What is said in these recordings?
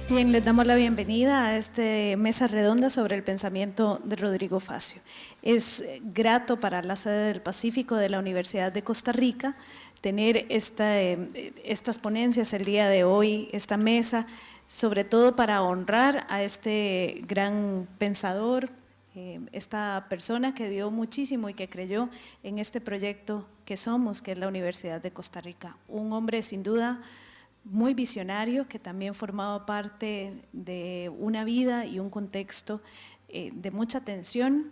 Bien, les damos la bienvenida a esta mesa redonda sobre el pensamiento de Rodrigo Facio. Es grato para la sede del Pacífico de la Universidad de Costa Rica tener estas ponencias el día de hoy, esta mesa, sobre todo para honrar a este gran pensador, esta persona que dio muchísimo y que creyó en este proyecto que somos, que es la Universidad de Costa Rica. Un hombre sin duda muy visionario, que también formaba parte de una vida y un contexto de mucha tensión,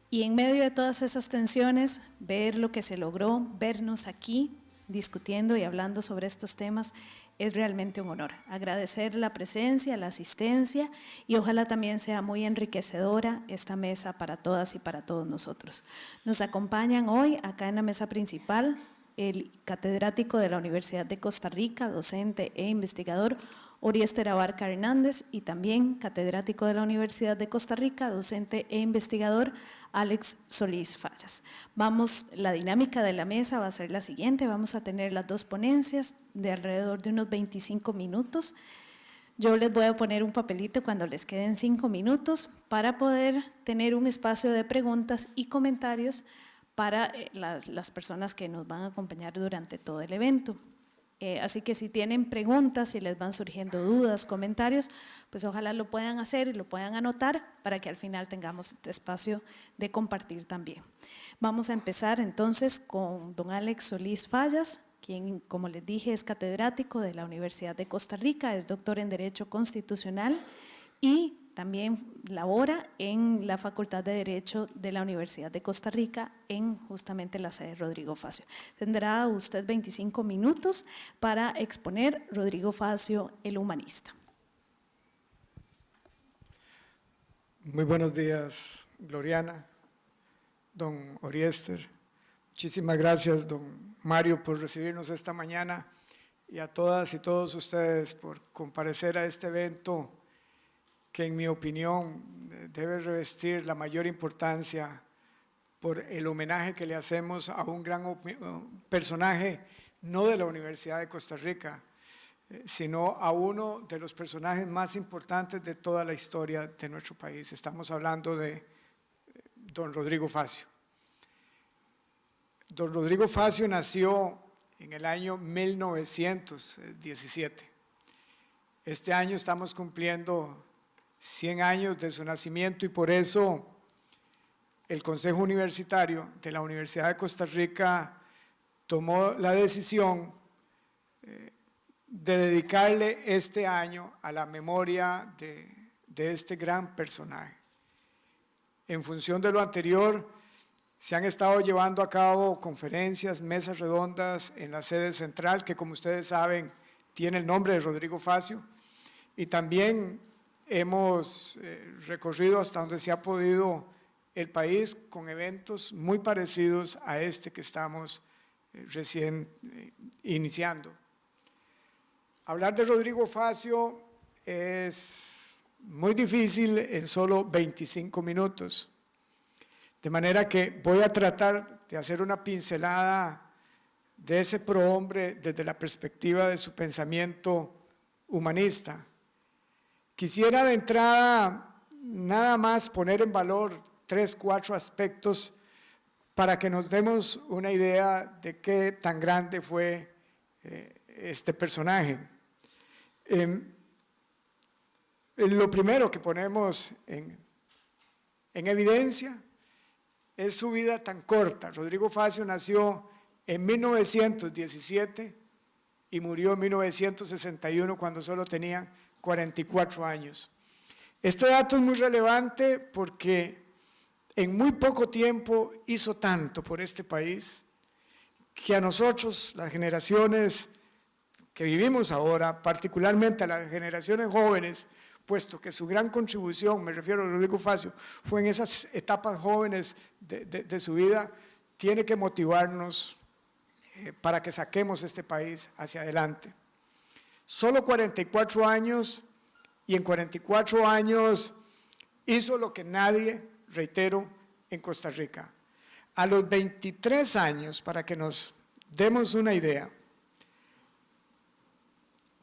y en medio de todas esas tensiones, ver lo que se logró, vernos aquí discutiendo y hablando sobre estos temas, es realmente un honor. Agradecer la presencia, la asistencia, y ojalá también sea muy enriquecedora esta mesa para todas y para todos nosotros. Nos acompañan hoy acá en la mesa principal el catedrático de la Universidad de Costa Rica, docente e investigador, Oriester Abarca Hernández, y también catedrático de la Universidad de Costa Rica, docente e investigador, Alex Solís Fallas. La dinámica de la mesa va a ser la siguiente: vamos a tener las dos ponencias de alrededor de unos 25 minutos. Yo les voy a poner un papelito cuando les queden 5 minutos para poder tener un espacio de preguntas y comentarios para las personas que nos van a acompañar durante todo el evento. Así que si tienen preguntas, si les van surgiendo dudas, comentarios, pues ojalá lo puedan hacer y lo puedan anotar para que al final tengamos este espacio de compartir también. Vamos a empezar entonces con don Alex Solís Fallas, quien, como les dije, es catedrático de la Universidad de Costa Rica, es doctor en Derecho Constitucional y también labora en la Facultad de Derecho de la Universidad de Costa Rica, en justamente la sede de Rodrigo Facio. Tendrá usted 25 minutos para exponer Rodrigo Facio, el humanista. Muy buenos días, Gloriana, don Oriester. Muchísimas gracias, don Mario, por recibirnos esta mañana, y a todas y todos ustedes por comparecer a este evento que, en mi opinión, debe revestir la mayor importancia por el homenaje que le hacemos a un gran personaje, no de la Universidad de Costa Rica, sino a uno de los personajes más importantes de toda la historia de nuestro país. Estamos hablando de don Rodrigo Facio. Don Rodrigo Facio nació en el año 1917. Este año estamos cumpliendo 100 años de su nacimiento, y por eso el Consejo Universitario de la Universidad de Costa Rica tomó la decisión de dedicarle este año a la memoria de este gran personaje. En función de lo anterior, se han estado llevando a cabo conferencias, mesas redondas en la sede central, que, como ustedes saben, tiene el nombre de Rodrigo Facio, y también hemos recorrido hasta donde se ha podido el país con eventos muy parecidos a este que estamos recién iniciando. Hablar de Rodrigo Facio es muy difícil en solo 25 minutos, de manera que voy a tratar de hacer una pincelada de ese prohombre desde la perspectiva de su pensamiento humanista. Quisiera de entrada nada más poner en valor 3 o 4 aspectos para que nos demos una idea de qué tan grande fue este personaje. Lo primero que ponemos en evidencia es su vida tan corta. Rodrigo Facio nació en 1917 y murió en 1961, cuando solo tenía 44 años. Este dato es muy relevante porque en muy poco tiempo hizo tanto por este país que a nosotros, las generaciones que vivimos ahora, particularmente a las generaciones jóvenes, puesto que su gran contribución, me refiero a Rodrigo Facio, fue en esas etapas jóvenes de su vida, tiene que motivarnos para que saquemos este país hacia adelante. Solo 44 años, y en 44 años hizo lo que nadie, reitero, en Costa Rica. A los 23 años, para que nos demos una idea,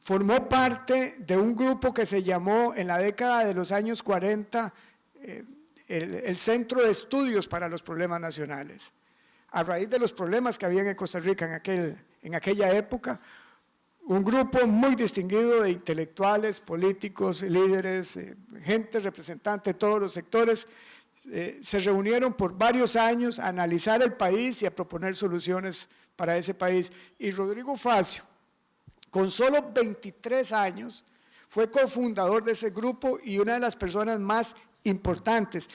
formó parte de un grupo que se llamó en la década de los años 40 el Centro de Estudios para los Problemas Nacionales. A raíz de los problemas que había en Costa Rica en aquella época, un grupo muy distinguido de intelectuales, políticos, líderes, gente representante de todos los sectores, se reunieron por varios años a analizar el país y a proponer soluciones para ese país. Y Rodrigo Facio, con solo 23 años, fue cofundador de ese grupo y una de las personas más importantes.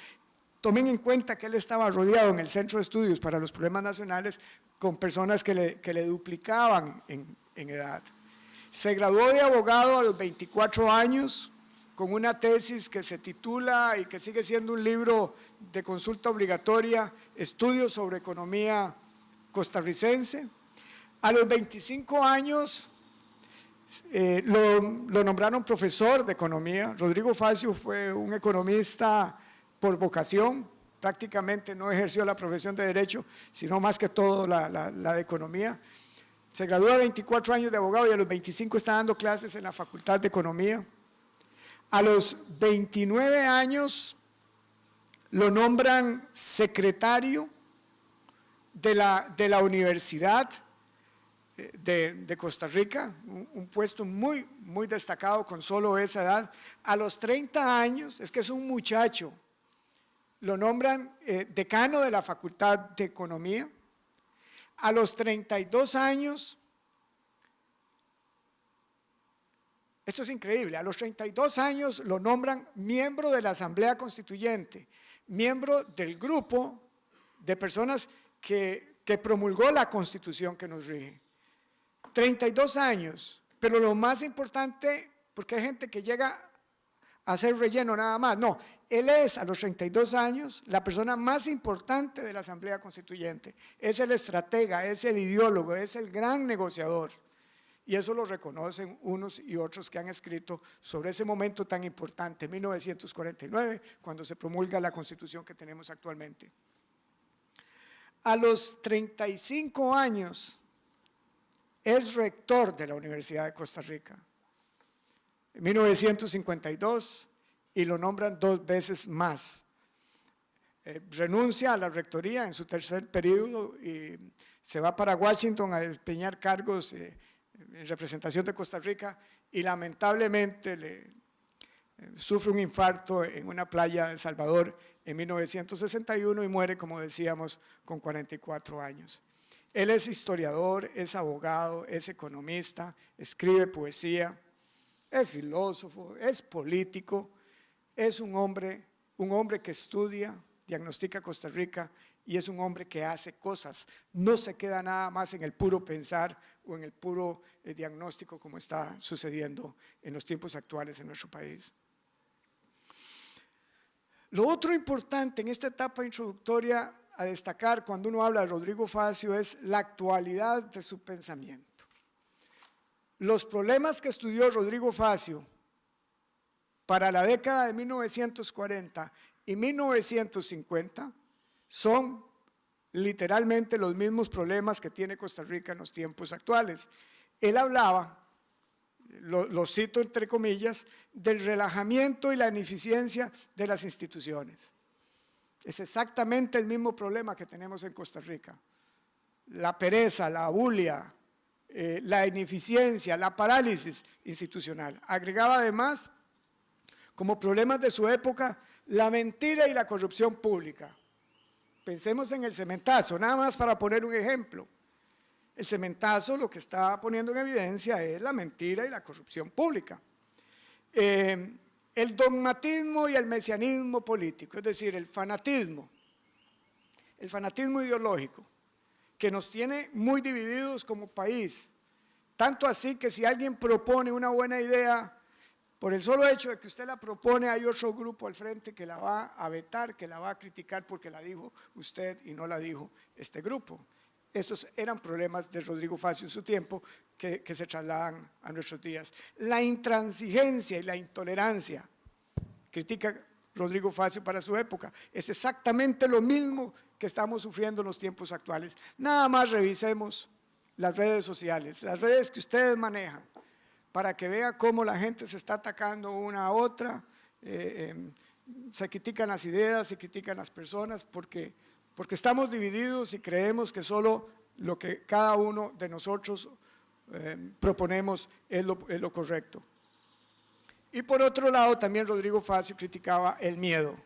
Tomen en cuenta que él estaba rodeado en el Centro de Estudios para los Problemas Nacionales con personas que le duplicaban en edad. Se graduó de abogado a los 24 años con una tesis que se titula y que sigue siendo un libro de consulta obligatoria, Estudios sobre Economía Costarricense. A los 25 años lo nombraron profesor de economía. Rodrigo Facio fue un economista por vocación, prácticamente no ejerció la profesión de derecho, sino más que todo la de economía. Se graduó a 24 años de abogado y a los 25 está dando clases en la Facultad de Economía. A los 29 años lo nombran secretario de la Universidad de Costa Rica, un puesto muy destacado con solo esa edad. A los 30 años, es que es un muchacho, lo nombran decano de la Facultad de Economía. A los 32 años, esto es increíble, a los 32 años lo nombran miembro de la Asamblea Constituyente, miembro del grupo de personas que promulgó la Constitución que nos rige. 32 años, pero lo más importante, porque hay gente que llega a hacer relleno nada más, no, él es a los 32 años la persona más importante de la Asamblea Constituyente, es el estratega, es el ideólogo, es el gran negociador, y eso lo reconocen unos y otros que han escrito sobre ese momento tan importante, 1949, cuando se promulga la Constitución que tenemos actualmente. A los 35 años es rector de la Universidad de Costa Rica, en 1952, y lo nombran 2 veces más. Renuncia a la rectoría en su tercer periodo y se va para Washington a desempeñar cargos en representación de Costa Rica y lamentablemente sufre un infarto en una playa de El Salvador en 1961 y muere, como decíamos, con 44 años. Él es historiador, es abogado, es economista, escribe poesía, es filósofo, es político, es un hombre que estudia, diagnostica Costa Rica y es un hombre que hace cosas, no se queda nada más en el puro pensar o en el puro diagnóstico como está sucediendo en los tiempos actuales en nuestro país. Lo otro importante en esta etapa introductoria a destacar cuando uno habla de Rodrigo Facio es la actualidad de su pensamiento. Los problemas que estudió Rodrigo Facio para la década de 1940 y 1950 son literalmente los mismos problemas que tiene Costa Rica en los tiempos actuales. Él hablaba, lo cito entre comillas, del relajamiento y la ineficiencia de las instituciones. Es exactamente el mismo problema que tenemos en Costa Rica. La pereza, la abulia, la ineficiencia, la parálisis institucional. Agregaba además, como problemas de su época, la mentira y la corrupción pública. Pensemos en el cementazo, nada más para poner un ejemplo. El cementazo lo que está poniendo en evidencia es la mentira y la corrupción pública. El dogmatismo y el mesianismo político, es decir, el fanatismo ideológico, que nos tiene muy divididos como país, tanto así que si alguien propone una buena idea, por el solo hecho de que usted la propone, hay otro grupo al frente que la va a vetar, que la va a criticar porque la dijo usted y no la dijo este grupo. Esos eran problemas de Rodrigo Facio en su tiempo que se trasladan a nuestros días. La intransigencia y la intolerancia, critica Rodrigo Facio para su época, es exactamente lo mismo que estamos sufriendo en los tiempos actuales. Nada más revisemos las redes sociales, las redes que ustedes manejan, para que vea cómo la gente se está atacando una a otra, se critican las ideas, se critican las personas, porque estamos divididos y creemos que solo lo que cada uno de nosotros proponemos es lo correcto. Y por otro lado, también Rodrigo Facio criticaba el miedo,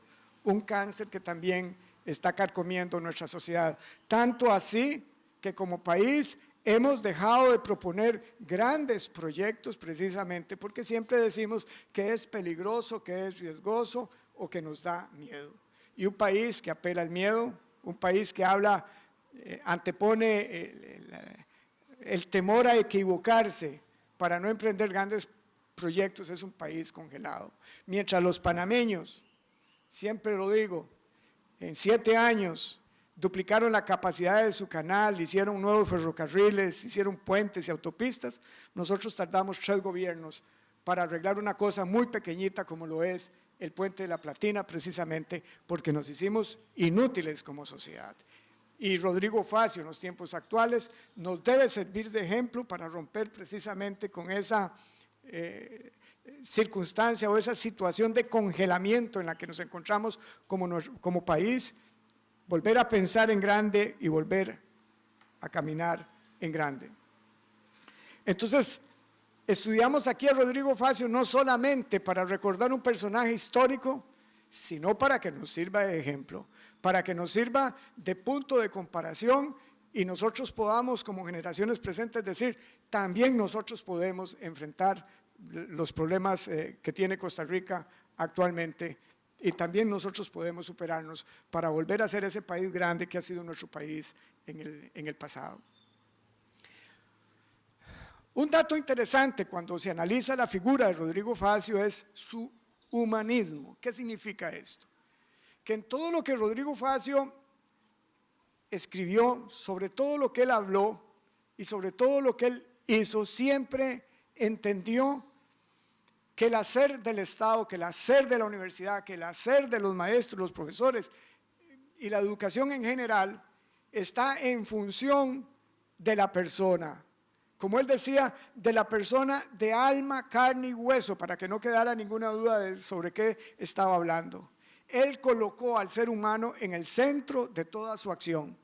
un cáncer que también está carcomiendo nuestra sociedad, tanto así que como país hemos dejado de proponer grandes proyectos precisamente porque siempre decimos que es peligroso, que es riesgoso o que nos da miedo. Y un país que apela al miedo, un país que antepone el temor a equivocarse para no emprender grandes proyectos, es un país congelado. Mientras los panameños, siempre lo digo, en 7 años duplicaron la capacidad de su canal, hicieron nuevos ferrocarriles, hicieron puentes y autopistas, nosotros tardamos 3 gobiernos para arreglar una cosa muy pequeñita como lo es el puente de la Platina, precisamente porque nos hicimos inútiles como sociedad. Y Rodrigo Facio en los tiempos actuales nos debe servir de ejemplo para romper precisamente con esa circunstancia o esa situación de congelamiento en la que nos encontramos como país, volver a pensar en grande y volver a caminar en grande. Entonces, estudiamos aquí a Rodrigo Facio no solamente para recordar un personaje histórico, sino para que nos sirva de ejemplo, para que nos sirva de punto de comparación y nosotros podamos como generaciones presentes decir, también nosotros podemos enfrentar los problemas que tiene Costa Rica actualmente y también nosotros podemos superarnos para volver a ser ese país grande que ha sido nuestro país en el pasado. Un dato interesante cuando se analiza la figura de Rodrigo Facio es su humanismo. ¿Qué significa esto? Que en todo lo que Rodrigo Facio escribió, sobre todo lo que él habló y sobre todo lo que él hizo, siempre entendió que el hacer del Estado, que el hacer de la universidad, que el hacer de los maestros, los profesores y la educación en general está en función de la persona. Como él decía, de la persona de alma, carne y hueso, para que no quedara ninguna duda sobre qué estaba hablando. Él colocó al ser humano en el centro de toda su acción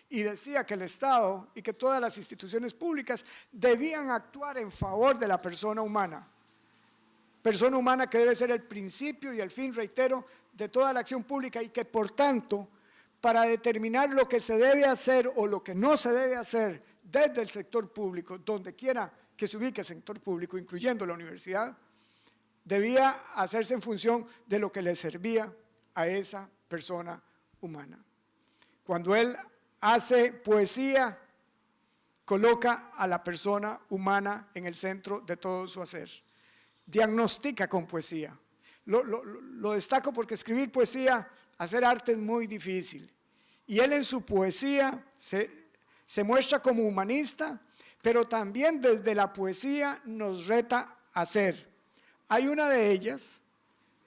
y decía que el Estado y que todas las instituciones públicas debían actuar en favor de la persona humana que debe ser el principio y el fin, reitero, de toda la acción pública y que por tanto, para determinar lo que se debe hacer o lo que no se debe hacer desde el sector público, donde quiera que se ubique el sector público, incluyendo la universidad, debía hacerse en función de lo que le servía a esa persona humana. Cuando él hace poesía, coloca a la persona humana en el centro de todo su hacer. Diagnostica con poesía. Lo destaco porque escribir poesía, hacer arte es muy difícil. Y él en su poesía se muestra como humanista, pero también desde la poesía nos reta a ser. Hay una de ellas,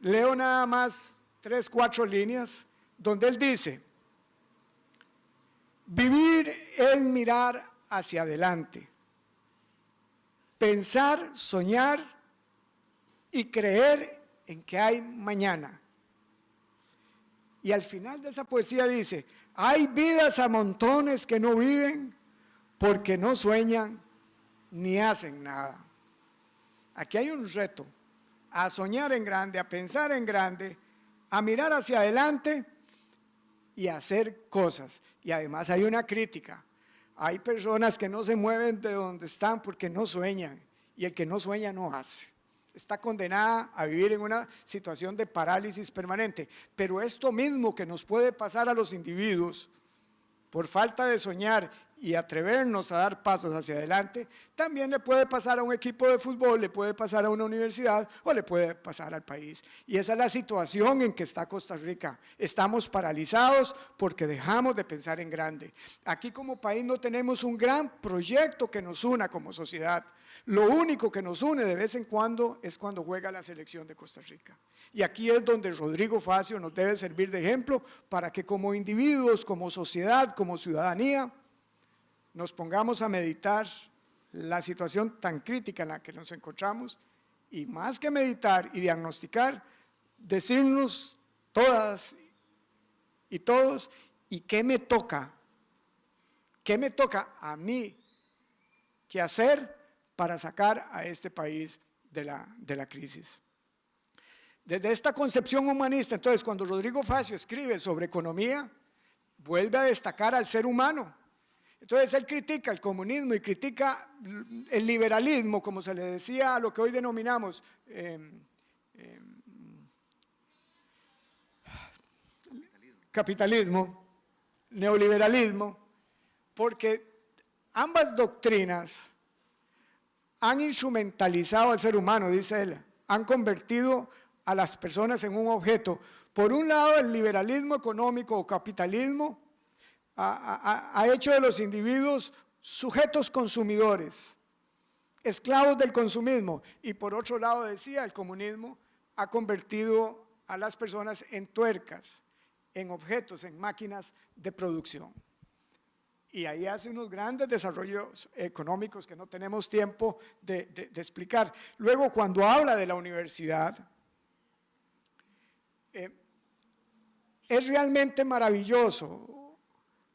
leo nada más 3, 4 líneas, donde él dice: vivir es mirar hacia adelante, pensar, soñar y creer en que hay mañana. Y al final de esa poesía dice: hay vidas a montones que no viven porque no sueñan ni hacen nada. Aquí hay un reto a soñar en grande, a pensar en grande, a mirar hacia adelante y a hacer cosas. Y además hay una crítica. Hay personas que no se mueven de donde están porque no sueñan, y el que no sueña no hace. Está condenada a vivir en una situación de parálisis permanente. Pero esto mismo que nos puede pasar a los individuos por falta de soñar y atrevernos a dar pasos hacia adelante, también le puede pasar a un equipo de fútbol, le puede pasar a una universidad o le puede pasar al país. Y esa es la situación en que está Costa Rica. Estamos paralizados porque dejamos de pensar en grande. Aquí como país no tenemos un gran proyecto que nos una como sociedad. Lo único que nos une de vez en cuando es cuando juega la selección de Costa Rica. Y aquí es donde Rodrigo Facio nos debe servir de ejemplo para que como individuos, como sociedad, como ciudadanía, nos pongamos a meditar la situación tan crítica en la que nos encontramos y más que meditar y diagnosticar, decirnos todas y todos, ¿y qué me toca? ¿Qué me toca a mí que hacer para sacar a este país de la crisis? Desde esta concepción humanista, entonces, cuando Rodrigo Facio escribe sobre economía, vuelve a destacar al ser humano. Entonces, él critica el comunismo y critica el liberalismo, como se le decía a lo que hoy denominamos capitalismo, neoliberalismo, porque ambas doctrinas han instrumentalizado al ser humano, dice él, han convertido a las personas en un objeto. Por un lado, el liberalismo económico o capitalismo ha hecho de los individuos sujetos consumidores, esclavos del consumismo, y por otro lado, decía, el comunismo ha convertido a las personas en tuercas, en objetos, en máquinas de producción. Y ahí hace unos grandes desarrollos económicos que no tenemos tiempo de explicar. Luego, cuando habla de la universidad, es realmente maravilloso.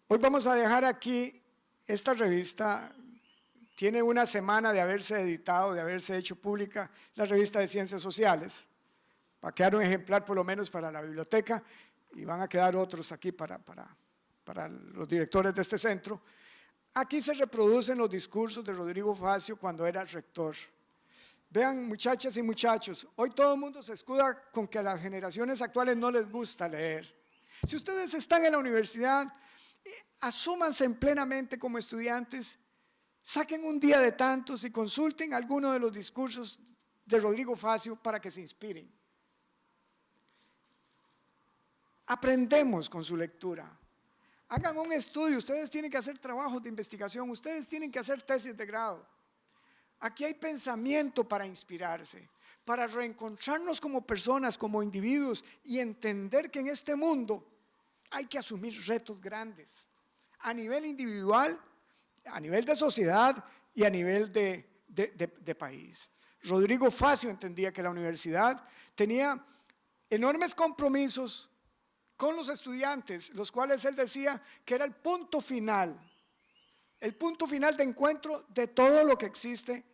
Hoy vamos a dejar aquí esta revista. Tiene una semana de haberse editado, de haberse hecho pública, la revista de Ciencias Sociales. Va a quedar un ejemplar por lo menos para la biblioteca y van a quedar otros aquí para los directores de este centro. Aquí se reproducen los discursos de Rodrigo Facio cuando era rector. Vean, muchachas y muchachos, hoy todo el mundo se escuda con que a las generaciones actuales no les gusta leer. Si ustedes están en la universidad, asúmanse plenamente como estudiantes, saquen un día de tantos y consulten alguno de los discursos de Rodrigo Facio para que se inspiren. Aprendemos con su lectura. Hagan un estudio, ustedes tienen que hacer trabajos de investigación, ustedes tienen que hacer tesis de grado. Aquí hay pensamiento para inspirarse, para reencontrarnos como personas, como individuos y entender que en este mundo hay que asumir retos grandes a nivel individual, a nivel de sociedad y a nivel de país. Rodrigo Facio entendía que la universidad tenía enormes compromisos con los estudiantes, los cuales él decía que era el punto final de encuentro de todo lo que existe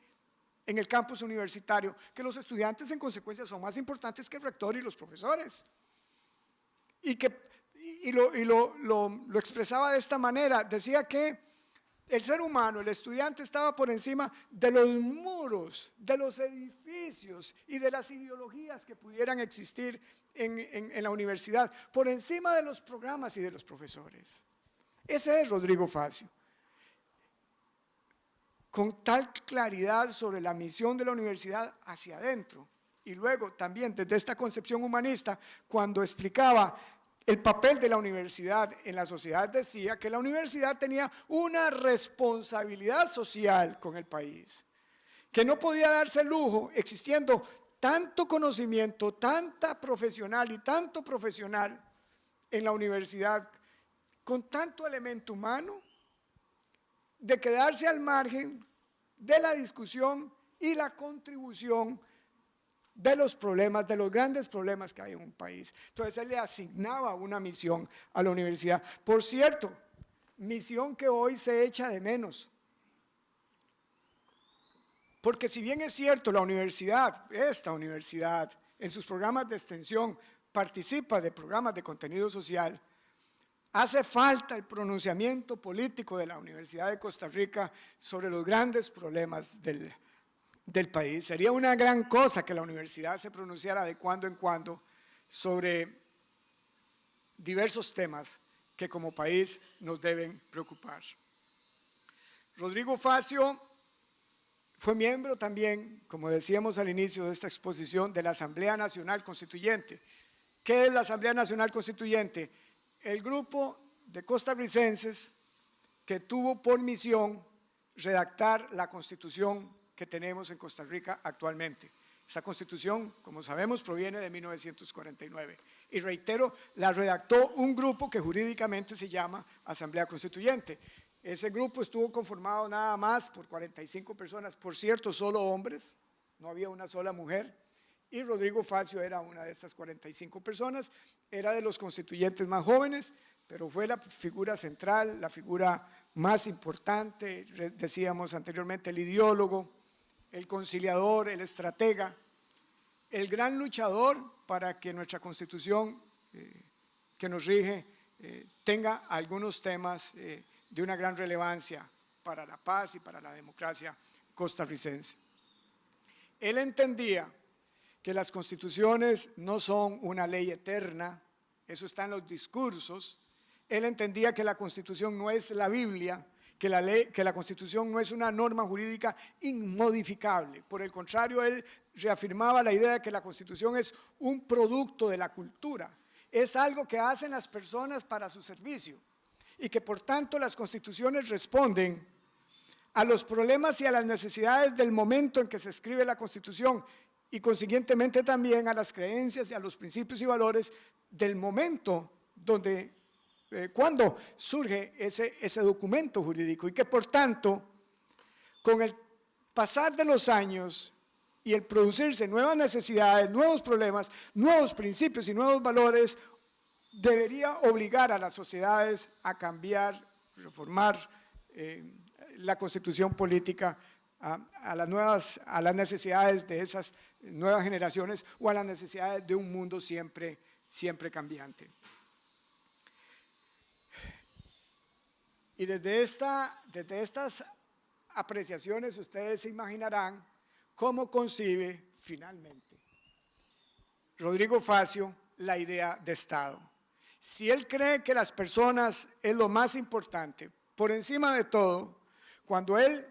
en el campus universitario, que los estudiantes en consecuencia son más importantes que el rector y los profesores. Y lo expresaba de esta manera, decía que el ser humano, el estudiante, estaba por encima de los muros, de los edificios y de las ideologías que pudieran existir en la universidad, por encima de los programas y de los profesores. Ese es Rodrigo Facio. Con tal claridad sobre la misión de la universidad hacia adentro. Y luego también desde esta concepción humanista, cuando explicaba el papel de la universidad en la sociedad, decía que la universidad tenía una responsabilidad social con el país, que no podía darse el lujo, existiendo tanto conocimiento, tanta profesional y tanto profesional en la universidad, con tanto elemento humano, de quedarse al margen de la discusión y la contribución de los problemas, de los grandes problemas que hay en un país. Entonces él le asignaba una misión a la universidad. Por cierto, misión que hoy se echa de menos. Porque si bien es cierto, la universidad, esta universidad, en sus programas de extensión, participa de programas de contenido social, hace falta el pronunciamiento político de la Universidad de Costa Rica sobre los grandes problemas del país. Sería una gran cosa que la universidad se pronunciara de cuando en cuando sobre diversos temas que como país nos deben preocupar. Rodrigo Facio fue miembro también, como decíamos al inicio de esta exposición, de la Asamblea Nacional Constituyente. ¿Qué es la Asamblea Nacional Constituyente? El grupo de costarricenses que tuvo por misión redactar la Constitución que tenemos en Costa Rica actualmente. Esa Constitución, como sabemos, proviene de 1949. Y reitero, la redactó un grupo que jurídicamente se llama Asamblea Constituyente. Ese grupo estuvo conformado nada más por 45 personas, por cierto, solo hombres, no había una sola mujer, y Rodrigo Facio era una de estas 45 personas, era de los constituyentes más jóvenes, pero fue la figura central, la figura más importante, decíamos anteriormente, el ideólogo, el conciliador, el estratega, el gran luchador para que nuestra Constitución que nos rige tenga algunos temas de una gran relevancia para la paz y para la democracia costarricense. Él entendía que las constituciones no son una ley eterna, eso está en los discursos. Él entendía que la Constitución no es la Biblia, que la Constitución no es una norma jurídica inmodificable. Por el contrario, él reafirmaba la idea de que la Constitución es un producto de la cultura, es algo que hacen las personas para su servicio y que por tanto las constituciones responden a los problemas y a las necesidades del momento en que se escribe la Constitución y consiguientemente también a las creencias y a los principios y valores del momento cuando surge ese documento jurídico, y que por tanto con el pasar de los años y el producirse nuevas necesidades, nuevos problemas, nuevos principios y nuevos valores, debería obligar a las sociedades a cambiar, reformar la constitución política a las necesidades de esas nuevas generaciones o a las necesidades de un mundo siempre cambiante. Y desde estas apreciaciones ustedes se imaginarán cómo concibe finalmente Rodrigo Facio la idea de Estado. Si él cree que las personas es lo más importante, por encima de todo, cuando él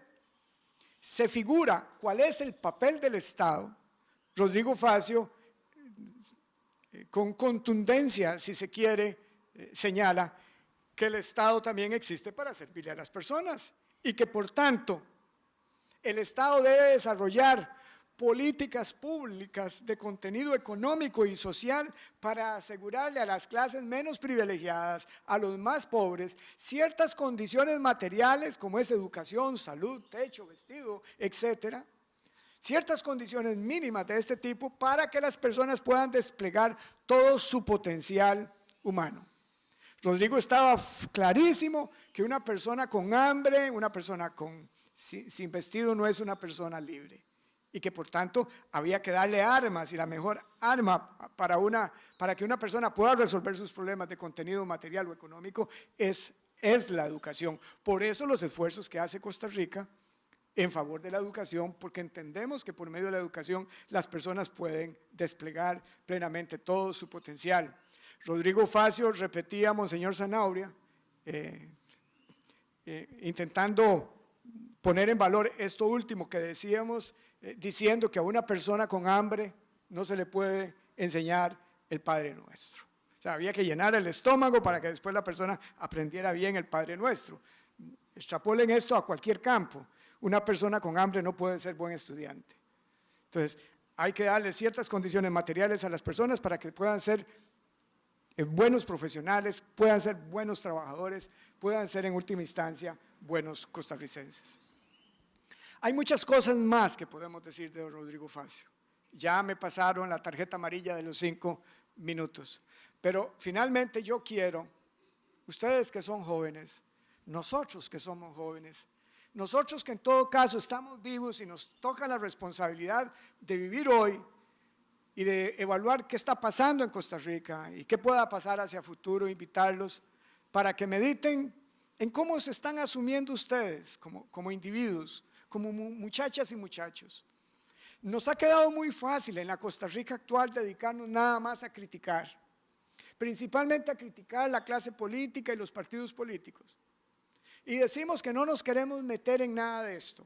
se figura cuál es el papel del Estado, Rodrigo Facio, con contundencia, si se quiere, señala que el Estado también existe para servirle a las personas y que por tanto el Estado debe desarrollar políticas públicas de contenido económico y social para asegurarle a las clases menos privilegiadas, a los más pobres, ciertas condiciones materiales como es educación, salud, techo, vestido, etcétera, ciertas condiciones mínimas de este tipo para que las personas puedan desplegar todo su potencial humano. Rodrigo estaba clarísimo que una persona con hambre, una persona sin vestido no es una persona libre y que por tanto había que darle armas, y la mejor arma para que una persona pueda resolver sus problemas de contenido material o económico es la educación. Por eso los esfuerzos que hace Costa Rica en favor de la educación, porque entendemos que por medio de la educación las personas pueden desplegar plenamente todo su potencial. Rodrigo Facio repetía a Monseñor Zanabria, intentando poner en valor esto último que decíamos, diciendo que a una persona con hambre no se le puede enseñar el Padre Nuestro. O sea, había que llenar el estómago para que después la persona aprendiera bien el Padre Nuestro. Extrapolen esto a cualquier campo. Una persona con hambre no puede ser buen estudiante. Entonces, hay que darle ciertas condiciones materiales a las personas para que puedan ser buenos profesionales, puedan ser buenos trabajadores, puedan ser en última instancia buenos costarricenses. Hay muchas cosas más que podemos decir de Rodrigo Facio. Ya me pasaron la tarjeta amarilla de los 5 minutos, pero finalmente yo quiero, ustedes que son jóvenes, nosotros que somos jóvenes, nosotros que en todo caso estamos vivos y nos toca la responsabilidad de vivir hoy y de evaluar qué está pasando en Costa Rica y qué pueda pasar hacia futuro, invitarlos para que mediten en cómo se están asumiendo ustedes como individuos, como muchachas y muchachos. Nos ha quedado muy fácil en la Costa Rica actual dedicarnos nada más a criticar, principalmente a criticar la clase política y los partidos políticos. Y decimos que no nos queremos meter en nada de esto,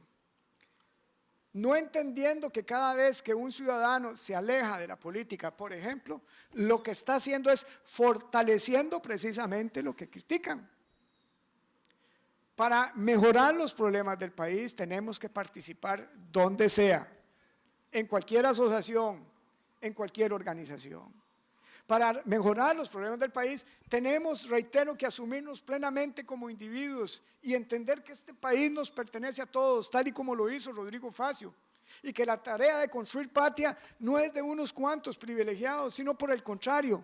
no entendiendo que cada vez que un ciudadano se aleja de la política, por ejemplo, lo que está haciendo es fortaleciendo precisamente lo que critican. Para mejorar los problemas del país tenemos que participar donde sea, en cualquier asociación, en cualquier organización. para mejorar los problemas del país, tenemos, reitero, que asumirnos plenamente como individuos y entender que este país nos pertenece a todos, tal y como lo hizo Rodrigo Facio, y que la tarea de construir patria no es de unos cuantos privilegiados, sino por el contrario,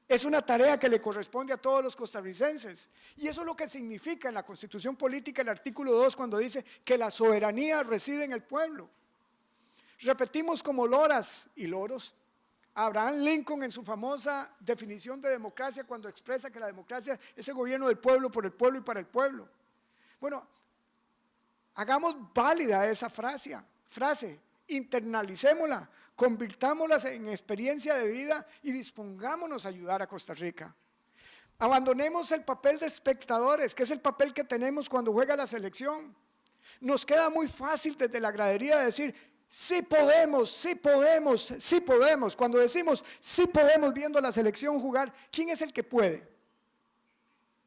es una tarea que le corresponde a todos los costarricenses. Y eso es lo que significa en la Constitución Política el artículo 2 cuando dice que la soberanía reside en el pueblo. Repetimos como loras y loros Abraham Lincoln en su famosa definición de democracia cuando expresa que la democracia es el gobierno del pueblo, por el pueblo y para el pueblo. Bueno, hagamos válida esa frase, internalicémosla, convirtámosla en experiencia de vida y dispongámonos a ayudar a Costa Rica. Abandonemos el papel de espectadores, que es el papel que tenemos cuando juega la selección. Nos queda muy fácil desde la gradería decir, sí podemos, sí podemos, sí podemos. Cuando decimos sí podemos viendo a la selección jugar, ¿quién es el que puede?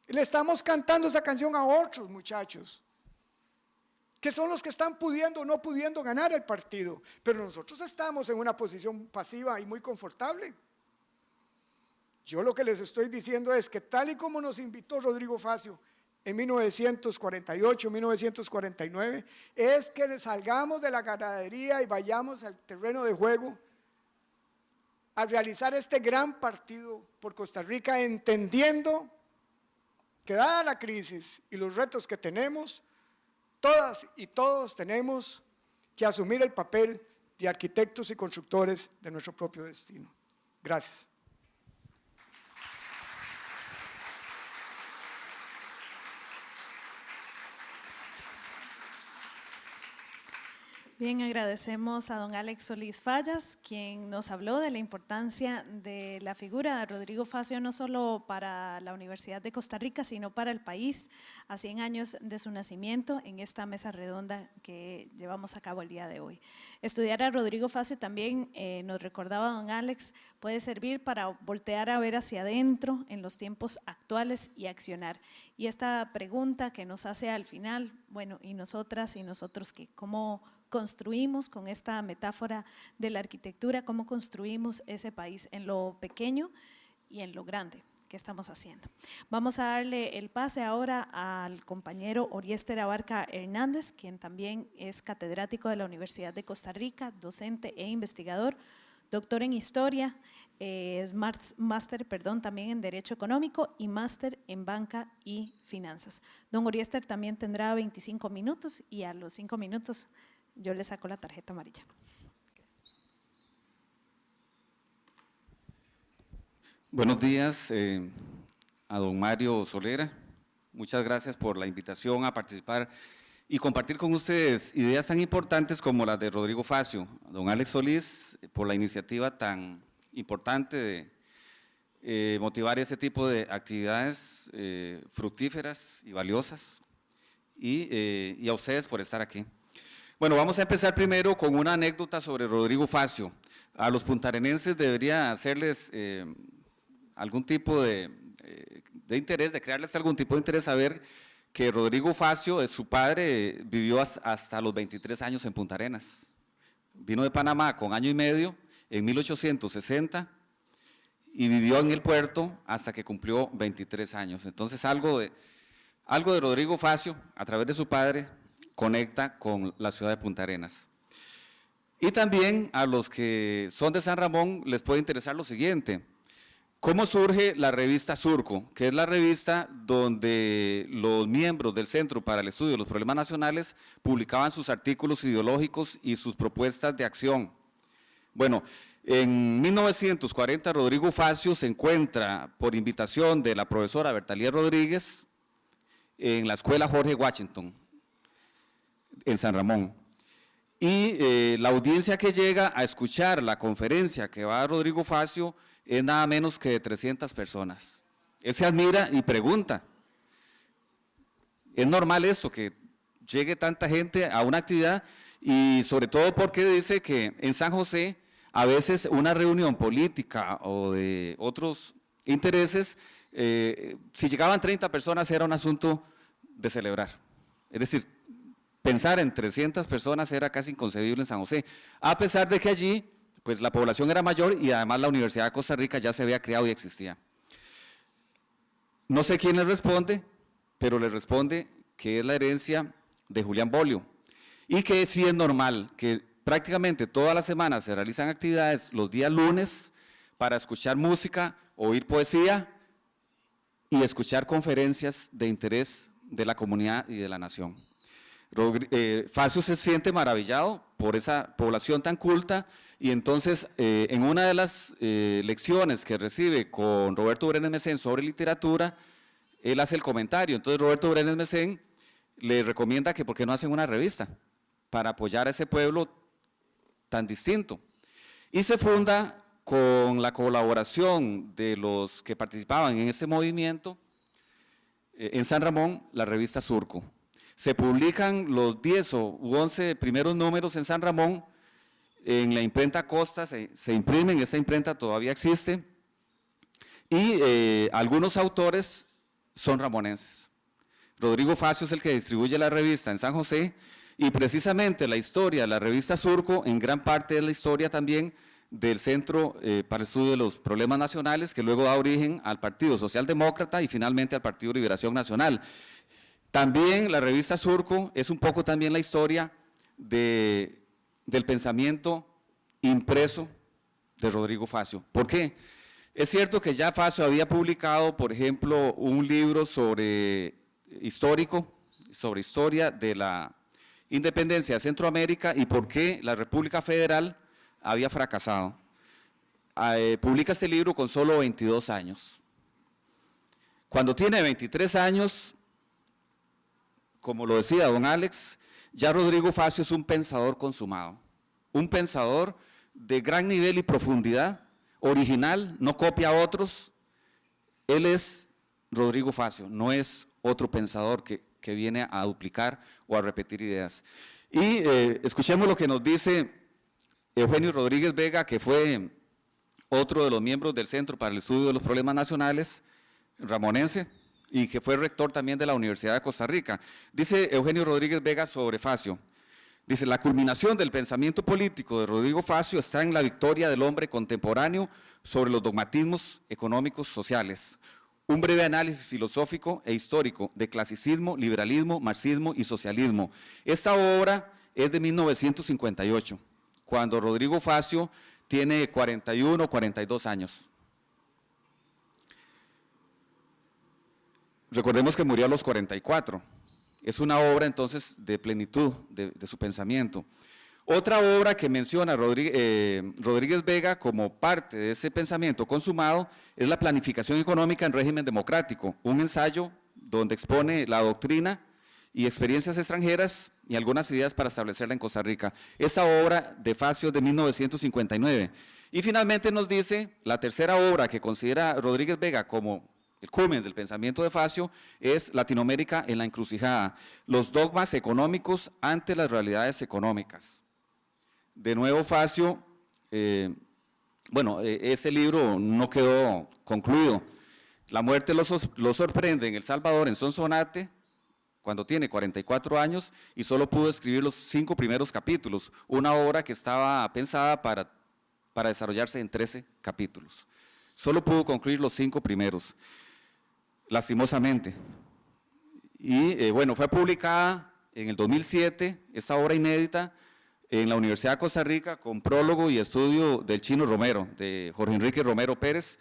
Le estamos cantando esa canción a otros muchachos, que son los que están pudiendo o no pudiendo ganar el partido, pero nosotros estamos en una posición pasiva y muy confortable. Yo lo que les estoy diciendo es que tal y como nos invitó Rodrigo Facio en 1948, 1949, es que salgamos de la ganadería y vayamos al terreno de juego a realizar este gran partido por Costa Rica, entendiendo que dada la crisis y los retos que tenemos, todas y todos tenemos que asumir el papel de arquitectos y constructores de nuestro propio destino. Gracias. Bien, agradecemos a don Alex Solís Fallas, quien nos habló de la importancia de la figura de Rodrigo Facio, no solo para la Universidad de Costa Rica, sino para el país, a 100 años de su nacimiento, en esta mesa redonda que llevamos a cabo el día de hoy. Estudiar a Rodrigo Facio también, nos recordaba don Alex, puede servir para voltear a ver hacia adentro en los tiempos actuales y accionar. Y esta pregunta que nos hace al final, bueno, y nosotras y nosotros, ¿cómo construimos con esta metáfora de la arquitectura, cómo construimos ese país en lo pequeño y en lo grande que estamos haciendo? Vamos a darle el pase ahora al compañero Oriéster Abarca Hernández, quien también es catedrático de la Universidad de Costa Rica, docente e investigador, doctor en Historia, es máster también en Derecho Económico y máster en Banca y Finanzas. Don Oriéster también tendrá 25 minutos y a los 5 minutos yo le saco la tarjeta amarilla. Buenos días a don Mario Solera. Muchas gracias por la invitación a participar y compartir con ustedes ideas tan importantes como las de Rodrigo Facio. Don Alex Solís, por la iniciativa tan importante de motivar ese tipo de actividades fructíferas y valiosas, y a ustedes por estar aquí. Bueno, vamos a empezar primero con una anécdota sobre Rodrigo Facio. A los puntarenenses debería hacerles algún tipo de interés, de crearles algún tipo de interés saber que Rodrigo Facio, su padre, vivió hasta los 23 años en Punta Arenas. Vino de Panamá con año y medio en 1860 y vivió en el puerto hasta que cumplió 23 años. Entonces algo de Rodrigo Facio, a través de su padre, conecta con la ciudad de Punta Arenas. Y también a los que son de San Ramón les puede interesar lo siguiente: ¿cómo surge la revista Surco? Que es la revista donde los miembros del Centro para el Estudio de los Problemas Nacionales publicaban sus artículos ideológicos y sus propuestas de acción. Bueno, en 1940 Rodrigo Facio se encuentra por invitación de la profesora Bertalía Rodríguez en la escuela Jorge Washington, en San Ramón. Y la audiencia que llega a escuchar la conferencia que va a Rodrigo Facio es nada menos que de 300 personas. Él se admira y pregunta, ¿es normal esto, que llegue tanta gente a una actividad? Y sobre todo porque dice que en San José a veces una reunión política o de otros intereses, si llegaban 30 personas era un asunto de celebrar. Es decir, pensar en 300 personas era casi inconcebible en San José, a pesar de que allí pues la población era mayor y además la Universidad de Costa Rica ya se había creado y existía. No sé quién le responde, pero le responde que es la herencia de Julián Bolio y que sí es normal que prácticamente todas las semanas se realizan actividades los días lunes para escuchar música, oír poesía y escuchar conferencias de interés de la comunidad y de la nación. Facio se siente maravillado por esa población tan culta y entonces en una de las lecciones que recibe con Roberto Brenes Mesén sobre literatura, él hace el comentario. Entonces Roberto Brenes Mesén le recomienda que por qué no hacen una revista para apoyar a ese pueblo tan distinto. Y se funda con la colaboración de los que participaban en ese movimiento en San Ramón, la revista Surco. Se publican los 10 u 11 primeros números en San Ramón, en la imprenta Costa, se imprimen, esa imprenta todavía existe, y algunos autores son ramonenses. Rodrigo Facio es el que distribuye la revista en San José, y precisamente la historia de la revista Surco en gran parte es la historia también del Centro para el Estudio de los Problemas Nacionales, que luego da origen al Partido Socialdemócrata y finalmente al Partido Liberación Nacional. También la revista Surco es un poco también la historia del pensamiento impreso de Rodrigo Facio. ¿Por qué? Es cierto que ya Facio había publicado, por ejemplo, un libro sobre historia de la independencia de Centroamérica y por qué la República Federal había fracasado. Publica este libro con solo 22 años. Cuando tiene 23 años, como lo decía don Alex, ya Rodrigo Facio es un pensador consumado, un pensador de gran nivel y profundidad, original, no copia a otros. Él es Rodrigo Facio, no es otro pensador que viene a duplicar o a repetir ideas. Y escuchemos lo que nos dice Eugenio Rodríguez Vega, que fue otro de los miembros del Centro para el Estudio de los Problemas Nacionales, ramonense, y que fue rector también de la Universidad de Costa Rica. Dice Eugenio Rodríguez Vega sobre Facio, dice: la culminación del pensamiento político de Rodrigo Facio está en la victoria del hombre contemporáneo sobre los dogmatismos económicos sociales. Un breve análisis filosófico e histórico de clasicismo, liberalismo, marxismo y socialismo. Esta obra es de 1958, cuando Rodrigo Facio tiene 41 o 42 años. Recordemos que murió a los 44. Es una obra entonces de plenitud de su pensamiento. Otra obra que menciona Rodríguez Vega como parte de ese pensamiento consumado es La planificación económica en régimen democrático, un ensayo donde expone la doctrina y experiencias extranjeras y algunas ideas para establecerla en Costa Rica. Esa obra de Facio es de 1959. Y finalmente nos dice, la tercera obra que considera Rodríguez Vega como el culmen del pensamiento de Facio es Latinoamérica en la encrucijada, los dogmas económicos ante las realidades económicas. De nuevo Facio, ese libro no quedó concluido. La muerte lo sorprende en El Salvador, en Sonsonate, cuando tiene 44 años y solo pudo escribir los 5 primeros capítulos, una obra que estaba pensada para desarrollarse en 13 capítulos. Solo pudo concluir los 5 primeros, lastimosamente. Y fue publicada en el 2007, esa obra inédita, en la Universidad de Costa Rica, con prólogo y estudio del Chino Romero, de Jorge Enrique Romero Pérez,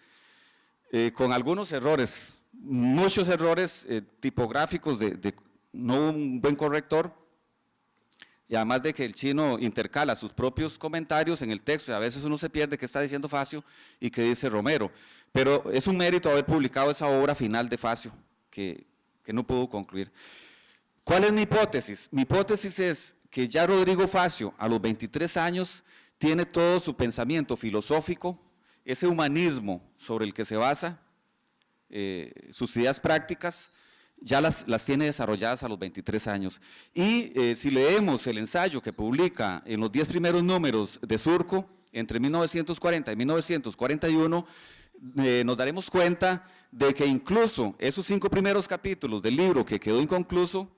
con algunos errores, muchos errores tipográficos, no un buen corrector, y además de que el Chino intercala sus propios comentarios en el texto, y a veces uno se pierde qué está diciendo Facio y qué dice Romero, pero es un mérito haber publicado esa obra final de Facio, que no pudo concluir. ¿Cuál es mi hipótesis? Mi hipótesis es que ya Rodrigo Facio, a los 23 años, tiene todo su pensamiento filosófico, ese humanismo sobre el que se basa, sus ideas prácticas, ya las tiene desarrolladas a los 23 años. Y si leemos el ensayo que publica en los 10 primeros números de Surco, entre 1940 y 1941, nos daremos cuenta de que incluso esos 5 primeros capítulos del libro que quedó inconcluso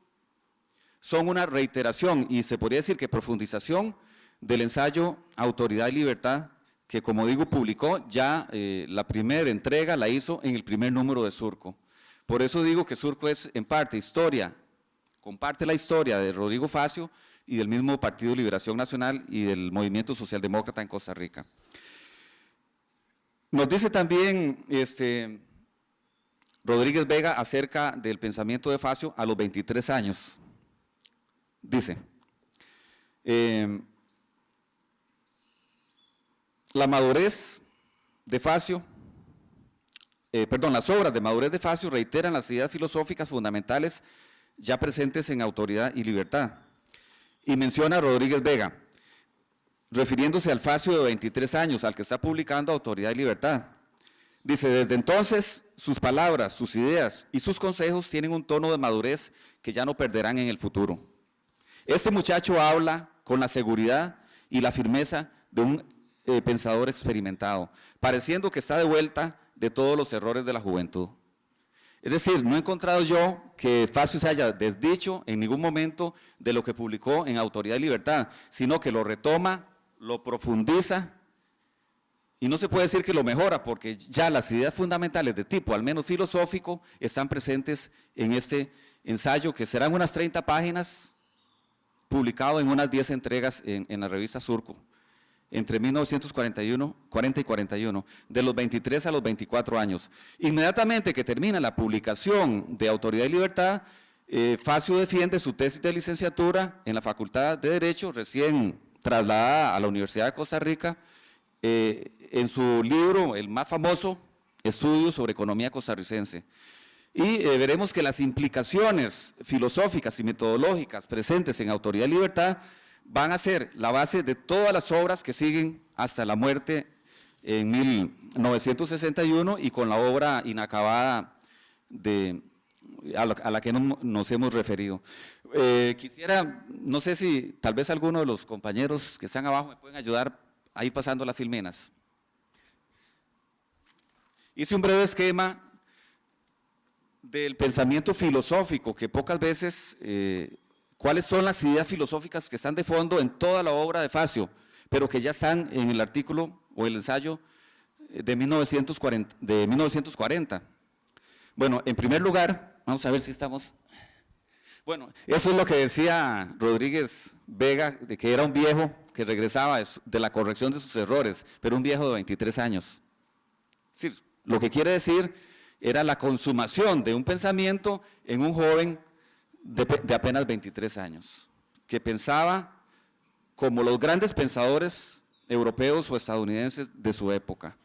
son una reiteración y se podría decir que profundización del ensayo Autoridad y Libertad que, como digo, publicó ya la primera entrega, la hizo en el primer número de Surco. Por eso digo que Surco es en parte historia, comparte la historia de Rodrigo Facio y del mismo Partido de Liberación Nacional y del Movimiento Socialdemócrata en Costa Rica. Nos dice también Rodríguez Vega acerca del pensamiento de Facio a los 23 años. Dice, la madurez de Facio, las obras de madurez de Facio reiteran las ideas filosóficas fundamentales ya presentes en Autoridad y Libertad. Y menciona a Rodríguez Vega, refiriéndose al Facio de 23 años, al que está publicando Autoridad y Libertad. Dice, desde entonces sus palabras, sus ideas y sus consejos tienen un tono de madurez que ya no perderán en el futuro. Este muchacho habla con la seguridad y la firmeza de un pensador experimentado, pareciendo que está de vuelta de todos los errores de la juventud. Es decir, no he encontrado yo que Facio se haya desdicho en ningún momento de lo que publicó en Autoridad y Libertad, sino que lo retoma, lo profundiza, y no se puede decir que lo mejora, porque ya las ideas fundamentales de tipo, al menos filosófico, están presentes en este ensayo, que serán unas 30 páginas, publicado en unas 10 entregas en la revista Surco, entre 40 y 41, de los 23 a los 24 años. Inmediatamente que termina la publicación de Autoridad y Libertad, Facio defiende su tesis de licenciatura en la Facultad de Derecho, recién trasladada a la Universidad de Costa Rica, en su libro, el más famoso, Estudios sobre Economía Costarricense. Y veremos que las implicaciones filosóficas y metodológicas presentes en Autoridad y Libertad van a ser la base de todas las obras que siguen hasta la muerte en 1961 y con la obra inacabada a la que nos hemos referido. Quisiera, no sé si tal vez alguno de los compañeros que están abajo me pueden ayudar a ir pasando las filmenas. Hice un breve esquema del pensamiento filosófico, que pocas veces, cuáles son las ideas filosóficas que están de fondo en toda la obra de Facio, pero que ya están en el artículo o el ensayo de 1940. Bueno, en primer lugar, vamos a ver si estamos. Bueno, eso es lo que decía Rodríguez Vega, de que era un viejo que regresaba de la corrección de sus errores, pero un viejo de 23 años. Sí, lo que quiere decir era la consumación de un pensamiento en un joven de apenas 23 años, que pensaba como los grandes pensadores europeos o estadounidenses de su época.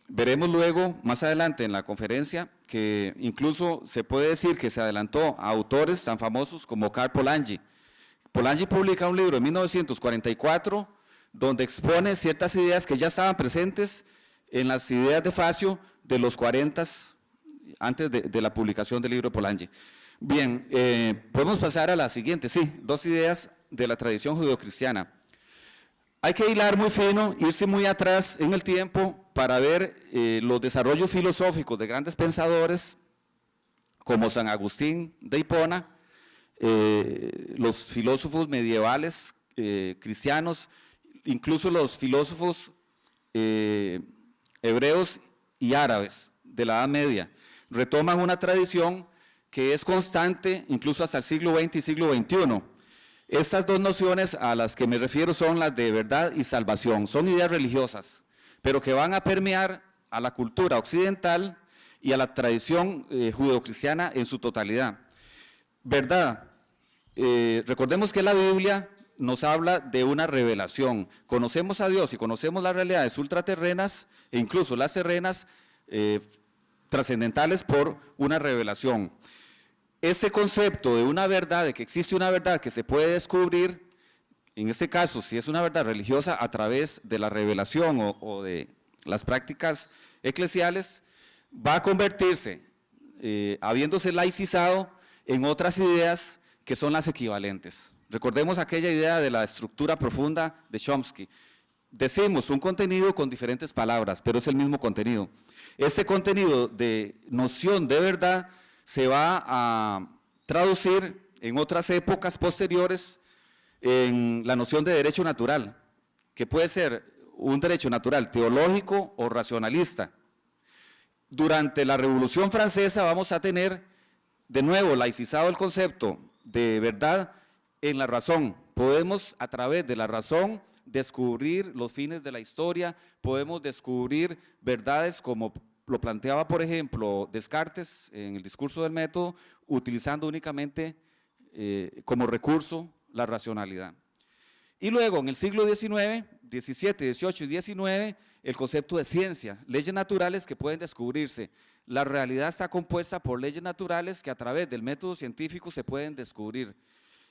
Veremos luego, más adelante en la conferencia, que incluso se puede decir que se adelantó a autores tan famosos como Karl Polanyi. Polanyi publica un libro en 1944 donde expone ciertas ideas que ya estaban presentes en las ideas de Facio de los 40, antes de la publicación del libro de Polanyi. Bien, podemos pasar a la siguiente, sí, dos ideas de la tradición judeocristiana. Hay que hilar muy fino, irse muy atrás en el tiempo para ver los desarrollos filosóficos de grandes pensadores como San Agustín de Hipona, los filósofos medievales cristianos, incluso los filósofos hebreos y árabes de la Edad Media. Retoman una tradición que es constante incluso hasta el siglo XX y siglo XXI. Estas dos nociones a las que me refiero son las de verdad y salvación. Son ideas religiosas, pero que van a permear a la cultura occidental y a la tradición judeocristiana en su totalidad. Verdad. Recordemos que la Biblia nos habla de una revelación. Conocemos a Dios y conocemos las realidades ultraterrenas e incluso las terrenas trascendentales por una revelación. Ese concepto de una verdad, de que existe una verdad que se puede descubrir, en este caso, si es una verdad religiosa, a través de la revelación o de las prácticas eclesiales, va a convertirse, habiéndose laicizado, en otras ideas que son las equivalentes. Recordemos aquella idea de la estructura profunda de Chomsky. Decimos un contenido con diferentes palabras, pero es el mismo contenido. Este contenido de noción de verdad se va a traducir en otras épocas posteriores en la noción de derecho natural, que puede ser un derecho natural teológico o racionalista. Durante la Revolución Francesa vamos a tener de nuevo laicizado el concepto de verdad en la razón. Podemos a través de la razón descubrir los fines de la historia, podemos descubrir verdades como lo planteaba, por ejemplo, Descartes en el discurso del método, utilizando únicamente como recurso la racionalidad. Y luego, en el siglo XIX, XVII, XVIII y XIX, el concepto de ciencia, leyes naturales que pueden descubrirse. La realidad está compuesta por leyes naturales que a través del método científico se pueden descubrir.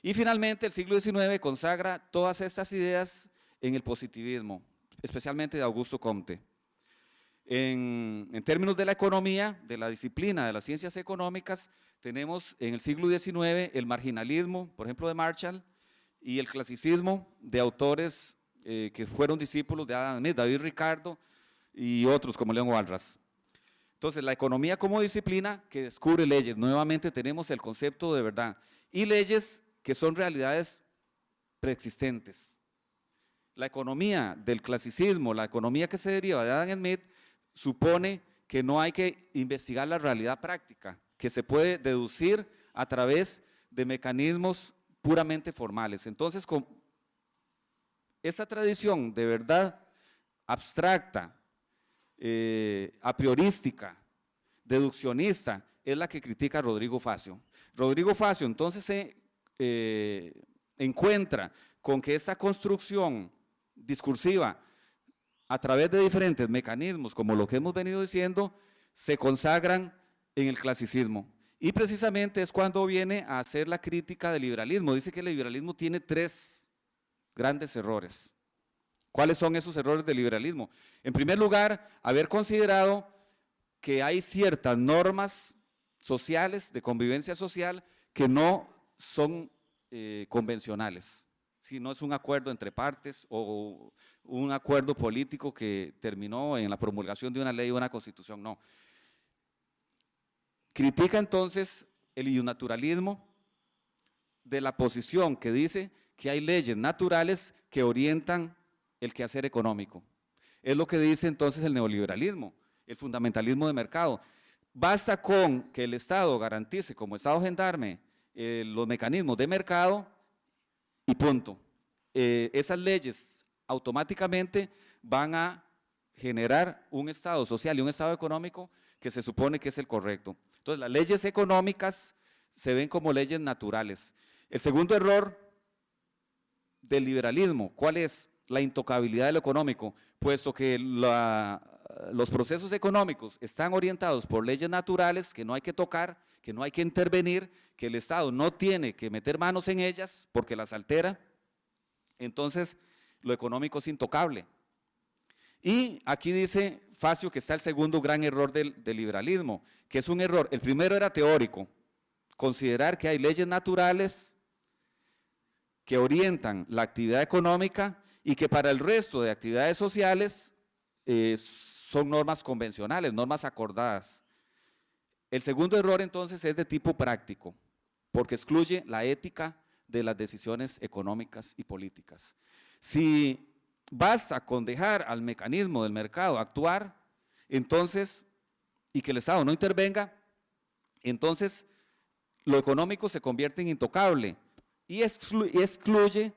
Y finalmente, el siglo XIX consagra todas estas ideas en el positivismo, especialmente de Augusto Comte. En términos de la economía, de la disciplina de las ciencias económicas, tenemos en el siglo XIX el marginalismo, por ejemplo, de Marshall, y el clasicismo de autores que fueron discípulos de Adam Smith, David Ricardo y otros como León Walras. Entonces, la economía como disciplina que descubre leyes. Nuevamente tenemos el concepto de verdad y leyes que son realidades preexistentes. La economía del clasicismo, la economía que se deriva de Adam Smith, supone que no hay que investigar la realidad práctica, que se puede deducir a través de mecanismos puramente formales. Entonces, con esta tradición de verdad abstracta, a priorística, deduccionista, es la que critica Rodrigo Facio. Rodrigo Facio entonces se encuentra con que esta construcción discursiva a través de diferentes mecanismos, como lo que hemos venido diciendo, se consagran en el clasicismo. Y precisamente es cuando viene a hacer la crítica del liberalismo. Dice que el liberalismo tiene 3 grandes errores. ¿Cuáles son esos errores del liberalismo? En primer lugar, haber considerado que hay ciertas normas sociales, de convivencia social, que no son convencionales. Si no es un acuerdo entre partes o un acuerdo político que terminó en la promulgación de una ley o una constitución, no. Critica entonces el iusnaturalismo de la posición que dice que hay leyes naturales que orientan el quehacer económico. Es lo que dice entonces el neoliberalismo, el fundamentalismo de mercado. Basta con que el Estado garantice como Estado gendarme los mecanismos de mercado y punto. Esas leyes automáticamente van a generar un Estado social y un Estado económico que se supone que es el correcto. Entonces, las leyes económicas se ven como leyes naturales. El segundo error del liberalismo, ¿cuál es? La intocabilidad de lo económico, puesto que los procesos económicos están orientados por leyes naturales que no hay que tocar, que no hay que intervenir, que el Estado no tiene que meter manos en ellas porque las altera. Entonces, lo económico es intocable. Y aquí dice Facio que está el segundo gran error del liberalismo, que es un error. El primero era teórico, considerar que hay leyes naturales que orientan la actividad económica y que para el resto de actividades sociales son normas convencionales, normas acordadas. El segundo error entonces es de tipo práctico, porque excluye la ética de las decisiones económicas y políticas. Si basta con dejar al mecanismo del mercado actuar, entonces, y que el Estado no intervenga, entonces lo económico se convierte en intocable y excluye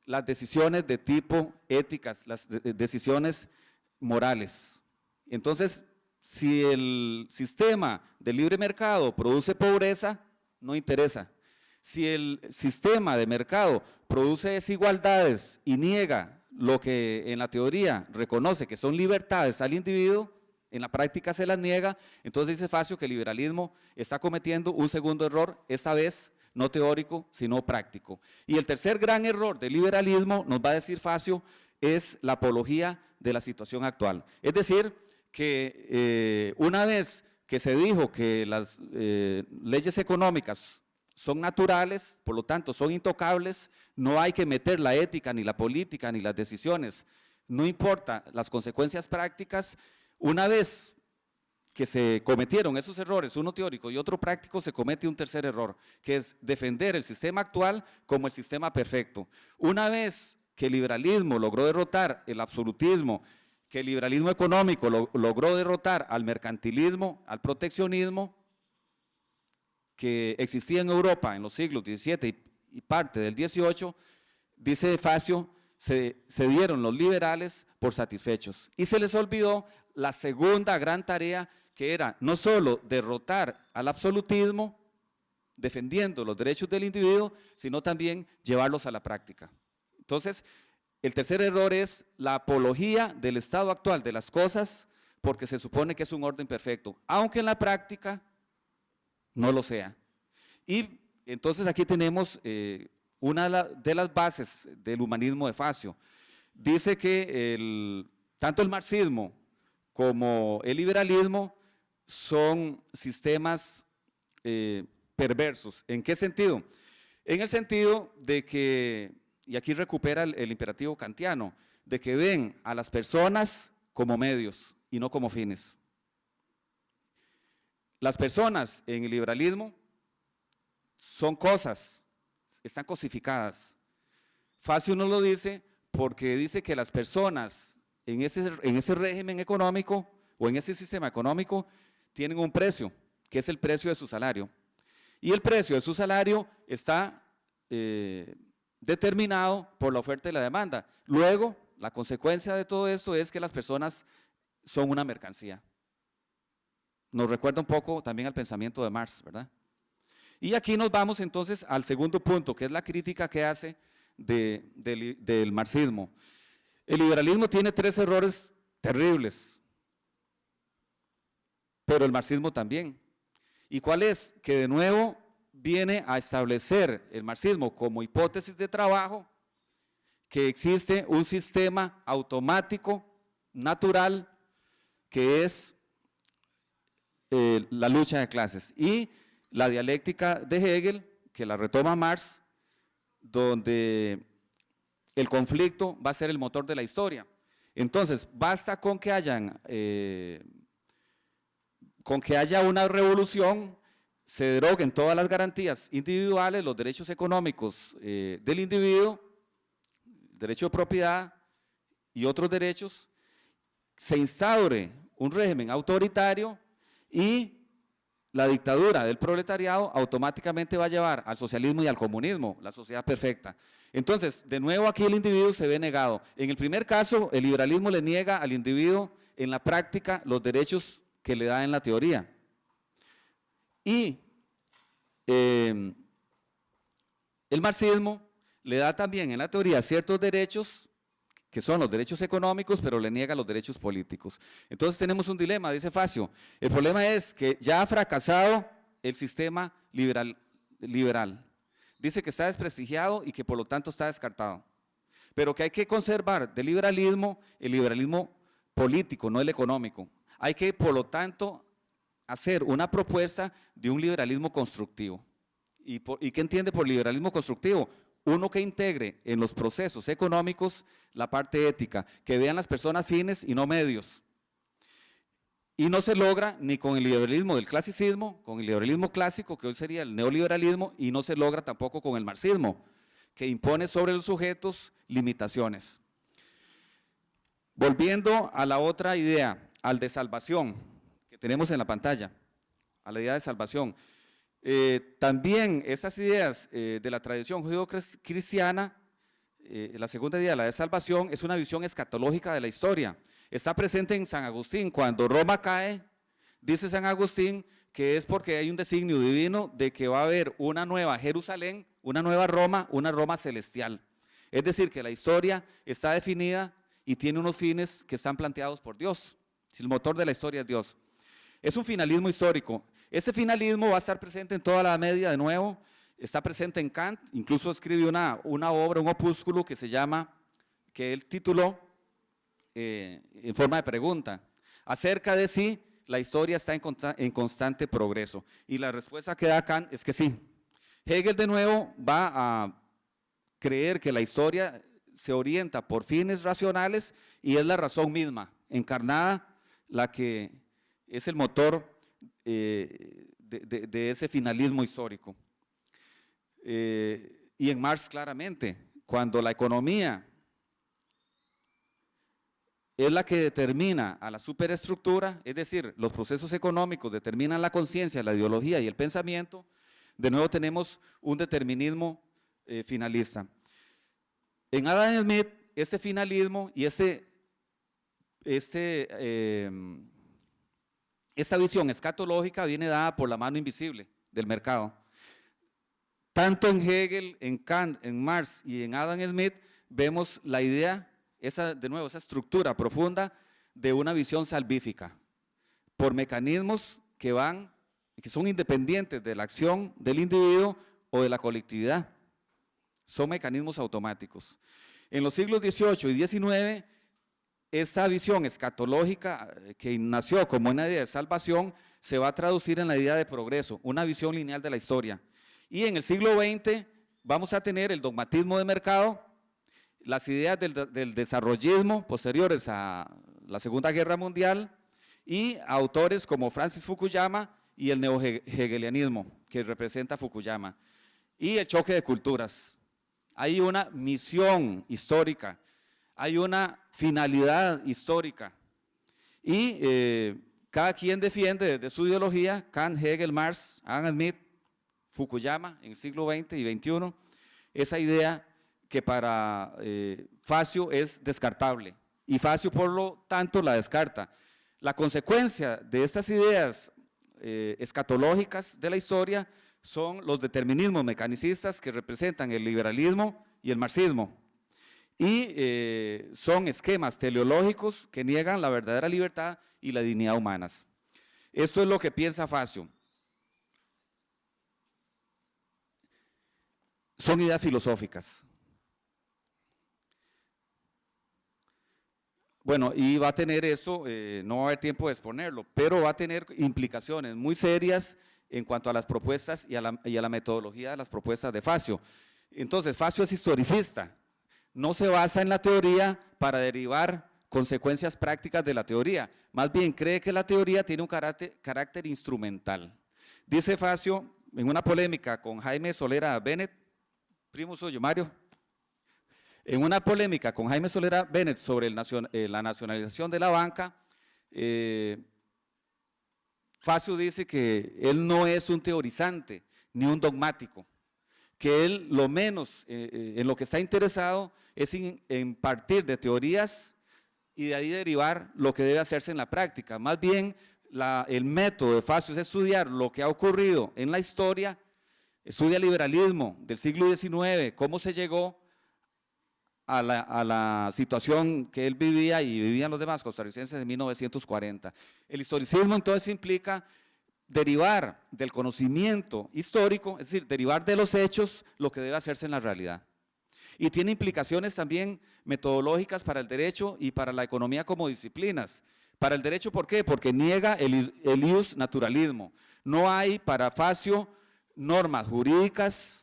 las decisiones de tipo éticas, las decisiones morales. Entonces, si el sistema de libre mercado produce pobreza, no interesa. Si el sistema de mercado produce desigualdades y niega lo que en la teoría reconoce que son libertades al individuo, en la práctica se las niega, entonces dice Facio que el liberalismo está cometiendo un segundo error, esta vez no teórico, sino práctico. Y el tercer gran error del liberalismo, nos va a decir Facio, es la apología de la situación actual. Es decir, que una vez que se dijo que las leyes económicas son naturales, por lo tanto son intocables, no hay que meter la ética, ni la política, ni las decisiones, no importa las consecuencias prácticas. Una vez que se cometieron esos errores, uno teórico y otro práctico, se comete un tercer error, que es defender el sistema actual como el sistema perfecto. Una vez que el liberalismo logró derrotar el absolutismo, que el liberalismo económico logró derrotar al mercantilismo, al proteccionismo que existía en Europa en los siglos XVII y parte del XVIII, dice Facio, se dieron los liberales por satisfechos y se les olvidó la segunda gran tarea, que era no solo derrotar al absolutismo, defendiendo los derechos del individuo, sino también llevarlos a la práctica. Entonces, el tercer error es la apología del estado actual de las cosas, porque se supone que es un orden perfecto, aunque en la práctica no lo sea. Y entonces aquí tenemos una de las bases del humanismo de Facio. Dice que tanto el marxismo como el liberalismo son sistemas perversos. ¿En qué sentido? En el sentido de que, y aquí recupera el imperativo kantiano, de que ven a las personas como medios y no como fines. Las personas en el liberalismo son cosas, están cosificadas. Facio no lo dice porque dice que las personas en ese régimen económico o en ese sistema económico tienen un precio, que es el precio de su salario. Y el precio de su salario está determinado por la oferta y la demanda. Luego, la consecuencia de todo esto es que las personas son una mercancía. Nos recuerda un poco también al pensamiento de Marx, ¿verdad? Y aquí nos vamos entonces al segundo punto, que es la crítica que hace del marxismo. El liberalismo tiene 3 errores terribles, pero el marxismo también. ¿Y cuál es? Que de nuevo viene a establecer el marxismo como hipótesis de trabajo, que existe un sistema automático, natural, que es la lucha de clases. Y la dialéctica de Hegel, que la retoma Marx, donde el conflicto va a ser el motor de la historia. Entonces, basta con que haya una revolución, se deroguen todas las garantías individuales, los derechos económicos del individuo, derecho de propiedad y otros derechos, se instaure un régimen autoritario y la dictadura del proletariado automáticamente va a llevar al socialismo y al comunismo, la sociedad perfecta. Entonces, de nuevo aquí el individuo se ve negado. En el primer caso, el liberalismo le niega al individuo en la práctica los derechos que le da en la teoría. Y el marxismo le da también en la teoría ciertos derechos, que son los derechos económicos, pero le niega los derechos políticos. Entonces tenemos un dilema, dice Facio. El problema es que ya ha fracasado el sistema liberal. Dice que está desprestigiado y que por lo tanto está descartado. Pero que hay que conservar del liberalismo el liberalismo político, no el económico. Hay que, por lo tanto, hacer una propuesta de un liberalismo constructivo. ¿Y qué entiende por liberalismo constructivo? Uno que integre en los procesos económicos la parte ética, que vean las personas fines y no medios. Y no se logra ni con el liberalismo del clasicismo, con el liberalismo clásico, que hoy sería el neoliberalismo, y no se logra tampoco con el marxismo, que impone sobre los sujetos limitaciones. Volviendo a la otra idea, al de salvación, que tenemos en la pantalla, a la idea de salvación. También esas ideas de la tradición judío-cristiana, la segunda idea, la de salvación, es una visión escatológica de la historia. Está presente en San Agustín. Cuando Roma cae, dice San Agustín que es porque hay un designio divino de que va a haber una nueva Jerusalén, una nueva Roma, una Roma celestial. Es decir, que la historia está definida y tiene unos fines que están planteados por Dios. El motor de la historia es Dios. Es un finalismo histórico. Ese finalismo va a estar presente en toda la Edad Media de nuevo, está presente en Kant, incluso escribió una obra, un opúsculo que se llama, que él tituló en forma de pregunta, acerca de si la historia está en constante progreso. Y la respuesta que da Kant es que sí. Hegel de nuevo va a creer que la historia se orienta por fines racionales y es la razón misma, encarnada, la que es el motor de ese finalismo histórico. Y en Marx claramente, cuando la economía es la que determina a la superestructura, es decir, los procesos económicos determinan la conciencia, la ideología y el pensamiento, de nuevo tenemos un determinismo finalista. En Adam Smith, ese finalismo y esa visión escatológica viene dada por la mano invisible del mercado. Tanto en Hegel, en Kant, en Marx y en Adam Smith vemos la idea, esa estructura profunda de una visión salvífica, por mecanismos que son independientes de la acción del individuo o de la colectividad. Son mecanismos automáticos. En los siglos XVIII y XIX, esa visión escatológica que nació como una idea de salvación se va a traducir en la idea de progreso, una visión lineal de la historia. Y en el siglo XX vamos a tener el dogmatismo de mercado, las ideas del desarrollismo posteriores a la Segunda Guerra Mundial y autores como Francis Fukuyama y el neo-hegelianismo que representa Fukuyama y el choque de culturas. Hay una misión histórica, hay una finalidad histórica y cada quien defiende desde su ideología, Kant, Hegel, Marx, Adam Smith, Fukuyama en el siglo XX y XXI, esa idea que para Facio es descartable y Facio por lo tanto la descarta. La consecuencia de estas ideas escatológicas de la historia son los determinismos mecanicistas que representan el liberalismo y el marxismo y son esquemas teleológicos que niegan la verdadera libertad y la dignidad humanas. Esto es lo que piensa Facio. Son ideas filosóficas. Bueno, y va a tener eso, no va a haber tiempo de exponerlo, pero va a tener implicaciones muy serias en cuanto a las propuestas y a la metodología de las propuestas de Facio. Entonces, Facio es historicista, no se basa en la teoría para derivar consecuencias prácticas de la teoría, más bien cree que la teoría tiene un carácter instrumental. Dice Facio, en una polémica con Jaime Solera Bennett, primo suyo, Mario, en una polémica con Jaime Solera Bennett sobre la nacionalización de la banca, Facio dice que él no es un teorizante ni un dogmático, que él lo menos en lo que está interesado es en partir de teorías y de ahí derivar lo que debe hacerse en la práctica. Más bien el método de Facio es estudiar lo que ha ocurrido en la historia, estudia el liberalismo del siglo XIX, cómo se llegó a la situación que él vivía y vivían los demás costarricenses en 1940. El historicismo entonces implica derivar del conocimiento histórico, es decir, derivar de los hechos lo que debe hacerse en la realidad. Y tiene implicaciones también metodológicas para el derecho y para la economía como disciplinas. Para el derecho, ¿por qué? Porque niega el ius naturalismo. No hay para Facio normas jurídicas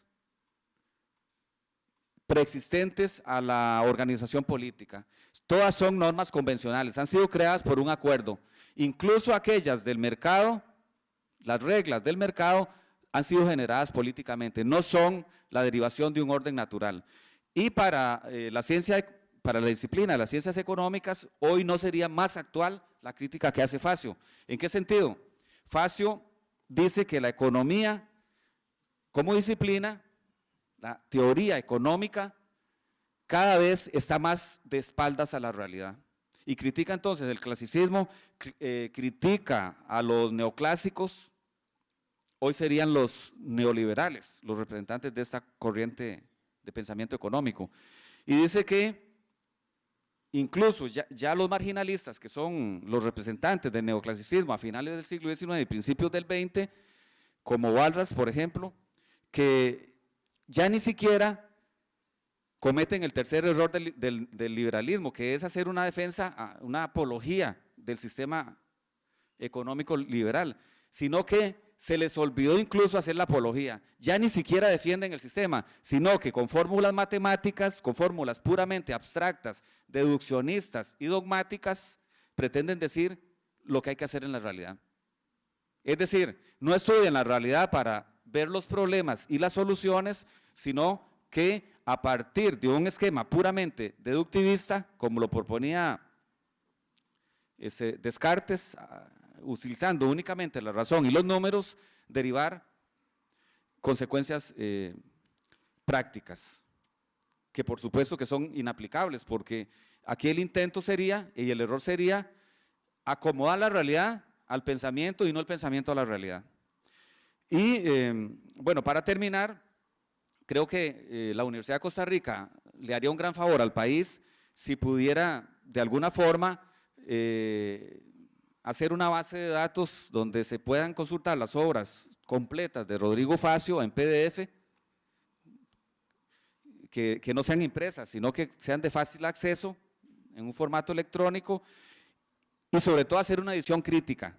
preexistentes a la organización política. Todas son normas convencionales, han sido creadas por un acuerdo. Incluso aquellas del mercado, las reglas del mercado han sido generadas políticamente, no son la derivación de un orden natural. Y para para la disciplina de las ciencias económicas, hoy no sería más actual la crítica que hace Facio. ¿En qué sentido? Facio dice que la economía como disciplina, la teoría económica, cada vez está más de espaldas a la realidad. Y critica entonces el clasicismo, critica a los neoclásicos, hoy serían los neoliberales, los representantes de esta corriente de pensamiento económico. Y dice que incluso ya los marginalistas, que son los representantes del neoclasicismo a finales del siglo XIX y principios del XX, como Walras, por ejemplo, que ya ni siquiera cometen el tercer error del liberalismo, que es hacer una defensa, una apología del sistema económico liberal, sino que se les olvidó incluso hacer la apología. Ya ni siquiera defienden el sistema, sino que con fórmulas matemáticas, con fórmulas puramente abstractas, deduccionistas y dogmáticas, pretenden decir lo que hay que hacer en la realidad. Es decir, no estudian la realidad para ver los problemas y las soluciones, sino que a partir de un esquema puramente deductivista, como lo proponía Descartes, utilizando únicamente la razón y los números, derivar consecuencias prácticas, que por supuesto que son inaplicables, porque aquí el intento sería, y el error sería, acomodar la realidad al pensamiento y no el pensamiento a la realidad. Y bueno, para terminar, creo que la Universidad de Costa Rica le haría un gran favor al país si pudiera de alguna forma hacer una base de datos donde se puedan consultar las obras completas de Rodrigo Facio en PDF, que no sean impresas, sino que sean de fácil acceso en un formato electrónico, y sobre todo hacer una edición crítica.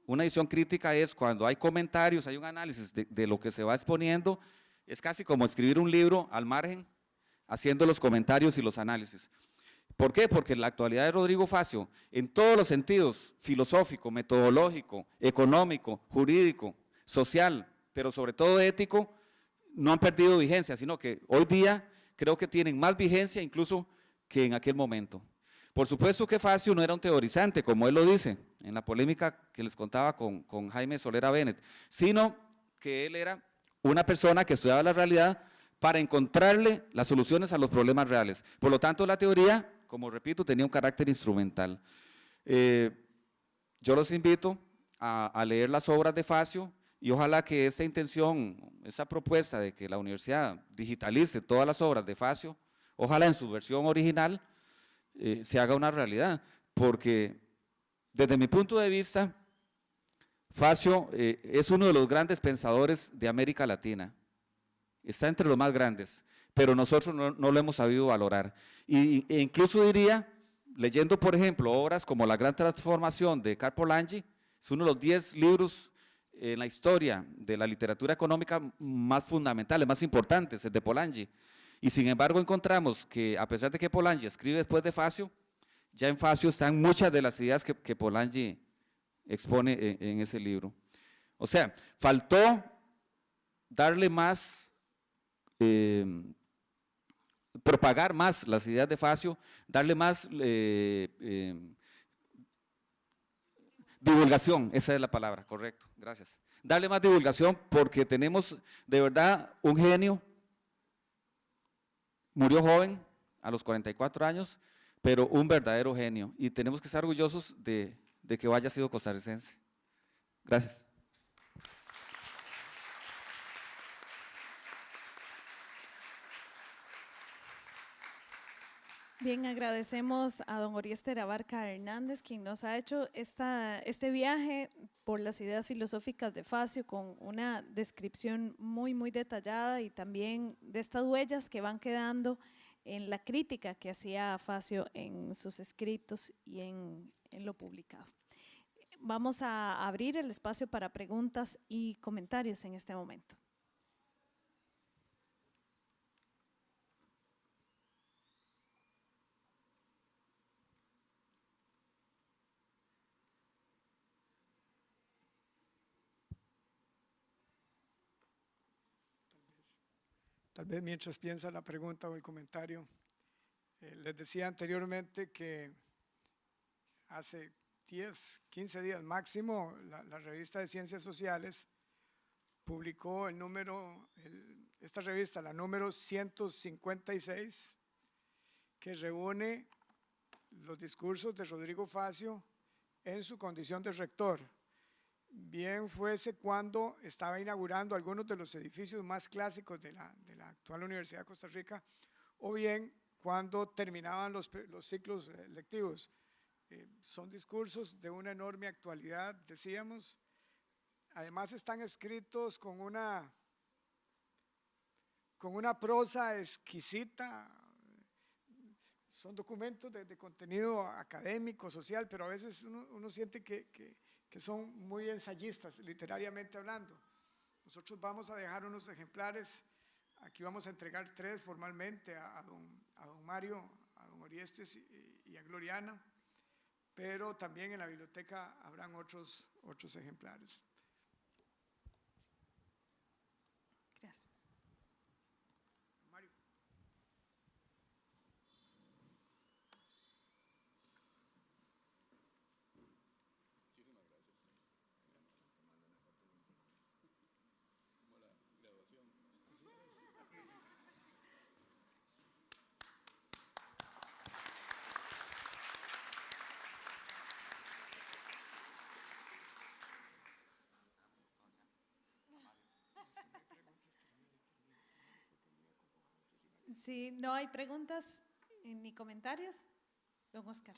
Una edición crítica es cuando hay comentarios, hay un análisis de lo que se va exponiendo, es casi como escribir un libro al margen, haciendo los comentarios y los análisis. ¿Por qué? Porque la actualidad de Rodrigo Facio, en todos los sentidos, filosófico, metodológico, económico, jurídico, social, pero sobre todo ético, no han perdido vigencia, sino que hoy día creo que tienen más vigencia incluso que en aquel momento. Por supuesto que Facio no era un teorizante, como él lo dice, en la polémica que les contaba con Jaime Solera Bennett, sino que él era una persona que estudiaba la realidad para encontrarle las soluciones a los problemas reales. Por lo tanto, la teoría, como repito, tenía un carácter instrumental. Yo los invito a leer las obras de Facio y ojalá que esa intención, esa propuesta de que la universidad digitalice todas las obras de Facio, ojalá en su versión original, se haga una realidad, porque desde mi punto de vista, Facio es uno de los grandes pensadores de América Latina, está entre los más grandes, pero nosotros no lo hemos sabido valorar. E incluso diría, leyendo por ejemplo obras como La Gran Transformación de Karl Polanyi, es uno de los 10 libros en la historia de la literatura económica más fundamentales, más importantes, el de Polanyi. Y sin embargo encontramos que a pesar de que Polanyi escribe después de Facio, ya en Facio están muchas de las ideas que Polanyi expone en ese libro. O sea, faltó darle más, propagar más las ideas de Facio, darle más divulgación, esa es la palabra, correcto, gracias. Darle más divulgación porque tenemos de verdad un genio. Murió joven, a los 44 años, pero un verdadero genio. Y tenemos que estar orgullosos de que haya sido costarricense. Gracias. Bien, agradecemos a don Oriester Abarca Hernández, quien nos ha hecho este viaje por las ideas filosóficas de Facio con una descripción muy detallada y también de estas huellas que van quedando en la crítica que hacía Facio en sus escritos y en lo publicado. Vamos a abrir el espacio para preguntas y comentarios en este momento. Tal vez mientras piensa la pregunta o el comentario, les decía anteriormente que hace 10, 15 días máximo, la revista de Ciencias Sociales publicó esta revista, la número 156, que reúne los discursos de Rodrigo Facio en su condición de rector. Bien fuese cuando estaba inaugurando algunos de los edificios más clásicos de la actual Universidad de Costa Rica, o bien cuando terminaban los ciclos lectivos. Son discursos de una enorme actualidad, decíamos. Además están escritos con una prosa exquisita. Son documentos de contenido académico, social, pero a veces uno siente que son muy ensayistas, literariamente hablando. Nosotros vamos a dejar unos ejemplares, aquí vamos a entregar 3 formalmente a don Mario, a don Oriestes y a Gloriana, pero también en la biblioteca habrán otros ejemplares. Gracias. Mario. Si no hay preguntas ni comentarios, don Oscar.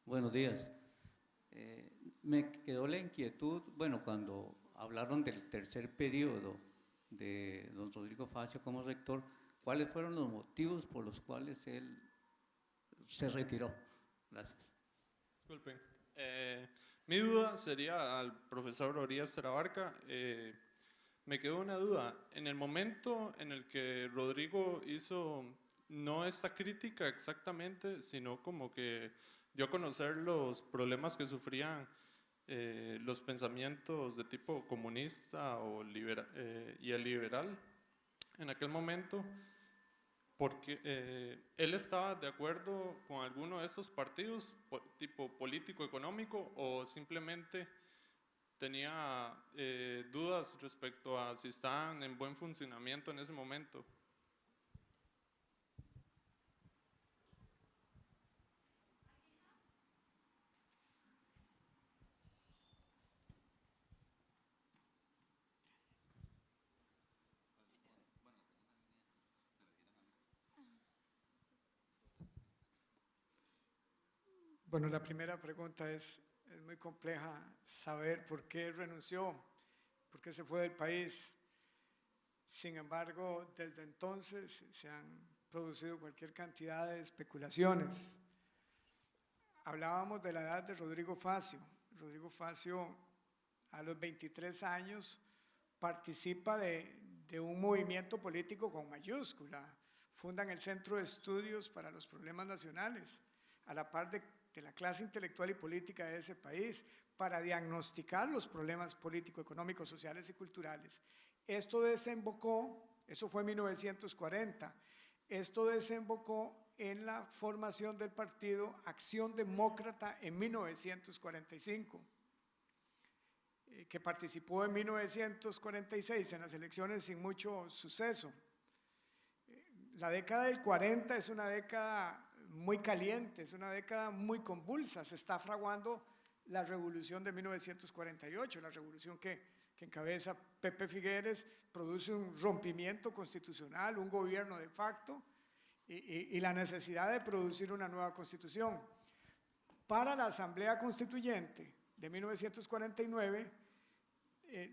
Buenos días. Me quedó la inquietud, bueno, cuando hablaron del tercer periodo de don Rodrigo Facio como rector, ¿cuáles fueron los motivos por los cuales él se retiró? Gracias. Disculpen. Mi duda sería al profesor Orías Terabarca. Me quedó una duda. En el momento en el que Rodrigo hizo no esta crítica exactamente, sino como que dio a conocer los problemas que sufrían los pensamientos de tipo comunista o y el liberal en aquel momento, porque él estaba de acuerdo con alguno de estos partidos, tipo político-económico, o simplemente tenía dudas respecto a si estaban en buen funcionamiento en ese momento. Bueno, la primera pregunta es muy compleja, saber por qué renunció, por qué se fue del país. Sin embargo, desde entonces se han producido cualquier cantidad de especulaciones. Hablábamos de la edad de Rodrigo Facio. Rodrigo Facio, a los 23 años, participa de un movimiento político con mayúscula. Fundan el Centro de Estudios para los Problemas Nacionales, a la par de la clase intelectual y política de ese país, para diagnosticar los problemas político-económicos, sociales y culturales. Esto desembocó, eso fue en 1940, esto desembocó en la formación del partido Acción Demócrata en 1945, que participó en 1946 en las elecciones sin mucho suceso. La década del 40 es una década muy caliente, es una década muy convulsa, se está fraguando la revolución de 1948, la revolución que encabeza Pepe Figueres, produce un rompimiento constitucional, un gobierno de facto y la necesidad de producir una nueva constitución. Para la Asamblea Constituyente de 1949,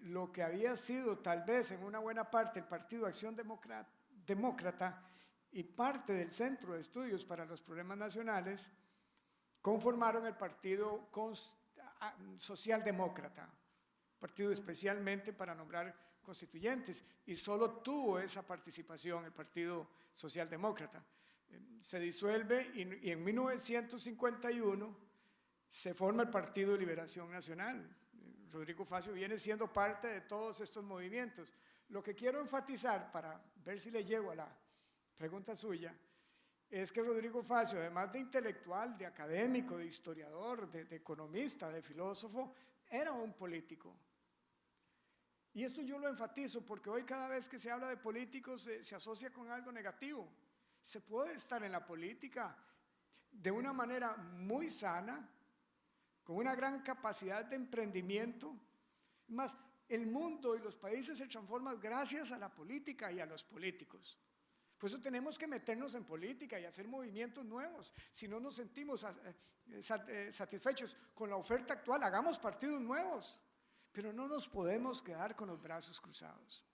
lo que había sido tal vez en una buena parte el Partido Acción Demócrata y parte del Centro de Estudios para los Problemas Nacionales conformaron el Partido Socialdemócrata, partido especialmente para nombrar constituyentes, y solo tuvo esa participación el Partido Socialdemócrata. Se disuelve y en 1951 se forma el Partido de Liberación Nacional. Rodrigo Facio viene siendo parte de todos estos movimientos. Lo que quiero enfatizar, para ver si le llego a la pregunta suya, es que Rodrigo Facio, además de intelectual, de académico, de historiador, de economista, de filósofo, era un político. Y esto yo lo enfatizo porque hoy cada vez que se habla de políticos se asocia con algo negativo. Se puede estar en la política de una manera muy sana, con una gran capacidad de emprendimiento. Más, el mundo y los países se transforman gracias a la política y a los políticos. Por eso tenemos que meternos en política y hacer movimientos nuevos. Si no nos sentimos satisfechos con la oferta actual, hagamos partidos nuevos. Pero no nos podemos quedar con los brazos cruzados.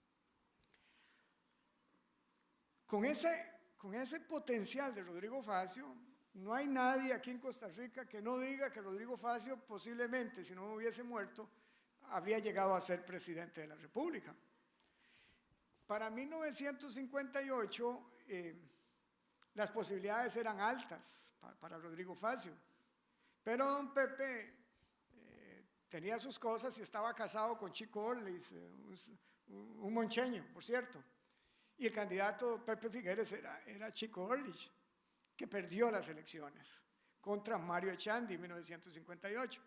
Con ese potencial de Rodrigo Facio, no hay nadie aquí en Costa Rica que no diga que Rodrigo Facio posiblemente, si no hubiese muerto, habría llegado a ser presidente de la República. Para 1958 las posibilidades eran altas para Rodrigo Facio, pero don Pepe tenía sus cosas y estaba casado con Chico Orlis, un moncheño, por cierto, y el candidato Pepe Figueres era Chico Orlis, que perdió las elecciones contra Mario Echandi en 1958.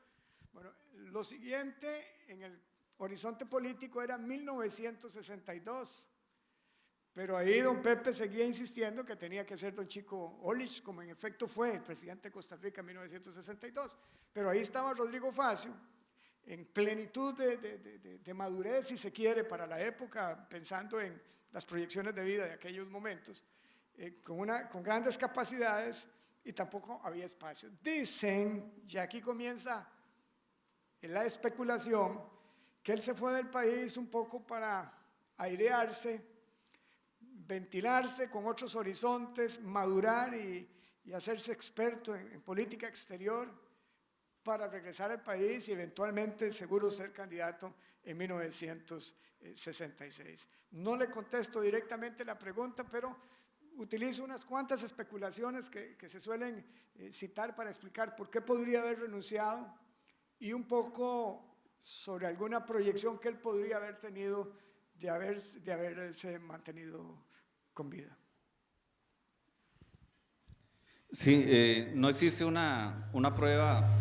Bueno, lo siguiente en el horizonte político era 1962. Pero ahí don Pepe seguía insistiendo que tenía que ser don Chico Olich, como en efecto fue el presidente de Costa Rica en 1962. Pero ahí estaba Rodrigo Facio, en plenitud de madurez, si se quiere, para la época, pensando en las proyecciones de vida de aquellos momentos, con grandes capacidades, y tampoco había espacio. Dicen, y aquí comienza la especulación, que él se fue del país un poco para airearse, ventilarse con otros horizontes, madurar y hacerse experto en política exterior para regresar al país y eventualmente seguro ser candidato en 1966. No le contesto directamente la pregunta, pero utilizo unas cuantas especulaciones que se suelen citar para explicar por qué podría haber renunciado y un poco sobre alguna proyección que él podría haber tenido de haberse mantenido con vida. Sí, no existe una prueba.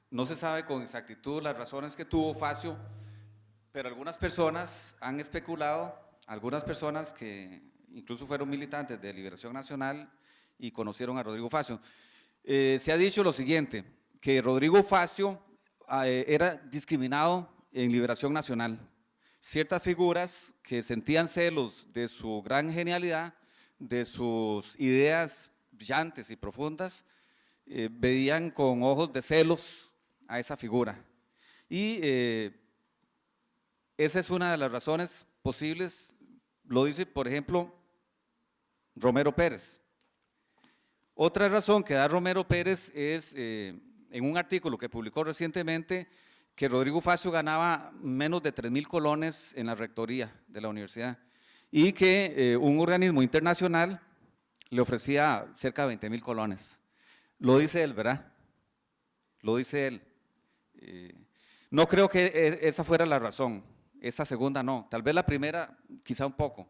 No se sabe con exactitud las razones que tuvo Facio, pero algunas personas han especulado, algunas personas que incluso fueron militantes de Liberación Nacional y conocieron a Rodrigo Facio. Se ha dicho lo siguiente, que Rodrigo Facio era discriminado en Liberación Nacional. Ciertas figuras que sentían celos de su gran genialidad, de sus ideas brillantes y profundas, veían con ojos de celos a esa figura. Y esa es una de las razones posibles, lo dice, por ejemplo, Romero Pérez. Otra razón que da Romero Pérez es, en un artículo que publicó recientemente, que Rodrigo Facio ganaba menos de 3.000 colones en la rectoría de la universidad y que un organismo internacional le ofrecía cerca de 20.000 colones. Lo dice él, ¿verdad? Lo dice él. No creo que esa fuera la razón, esa segunda no, tal vez la primera quizá un poco,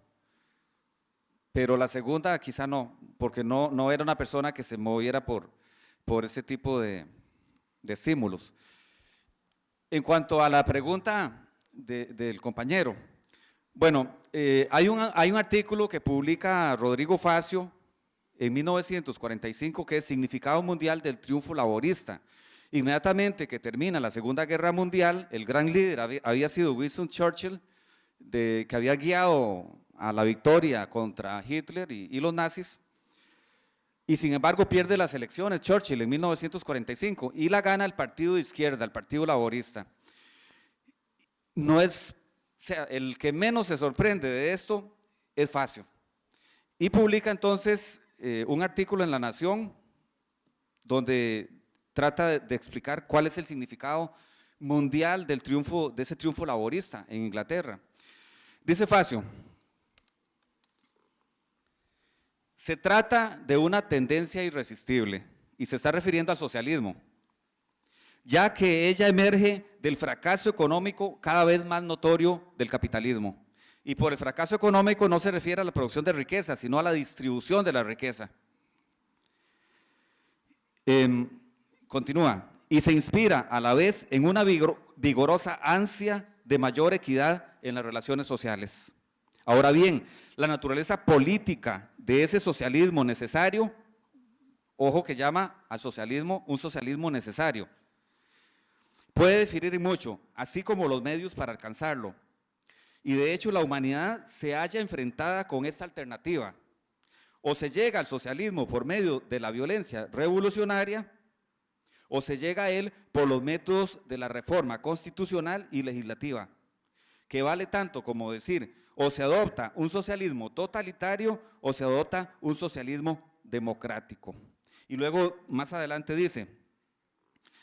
pero la segunda quizá no, porque no era una persona que se moviera por ese tipo de estímulos. En cuanto a la pregunta del compañero, bueno, hay un artículo que publica Rodrigo Facio en 1945 que es Significado Mundial del Triunfo Laborista. Inmediatamente que termina la Segunda Guerra Mundial, el gran líder había sido Winston Churchill, que había guiado a la victoria contra Hitler y los nazis, y sin embargo pierde las elecciones Churchill en 1945 y la gana el partido de izquierda, el Partido Laborista. No es, o sea, el que menos se sorprende de esto es Facio. Y publica entonces un artículo en La Nación donde trata de explicar cuál es el significado mundial del triunfo, de ese triunfo laborista en Inglaterra. Dice Facio: se trata de una tendencia irresistible, y se está refiriendo al socialismo, ya que ella emerge del fracaso económico cada vez más notorio del capitalismo. Y por el fracaso económico no se refiere a la producción de riqueza, sino a la distribución de la riqueza. Continúa, y se inspira a la vez en una vigorosa ansia de mayor equidad en las relaciones sociales. Ahora bien, la naturaleza política de ese socialismo necesario, ojo que llama al socialismo un socialismo necesario, puede diferir mucho, así como los medios para alcanzarlo. Y de hecho la humanidad se halla enfrentada con esta alternativa. O se llega al socialismo por medio de la violencia revolucionaria, o se llega a él por los métodos de la reforma constitucional y legislativa, que vale tanto como decir, o se adopta un socialismo totalitario o se adopta un socialismo democrático. Y luego más adelante dice: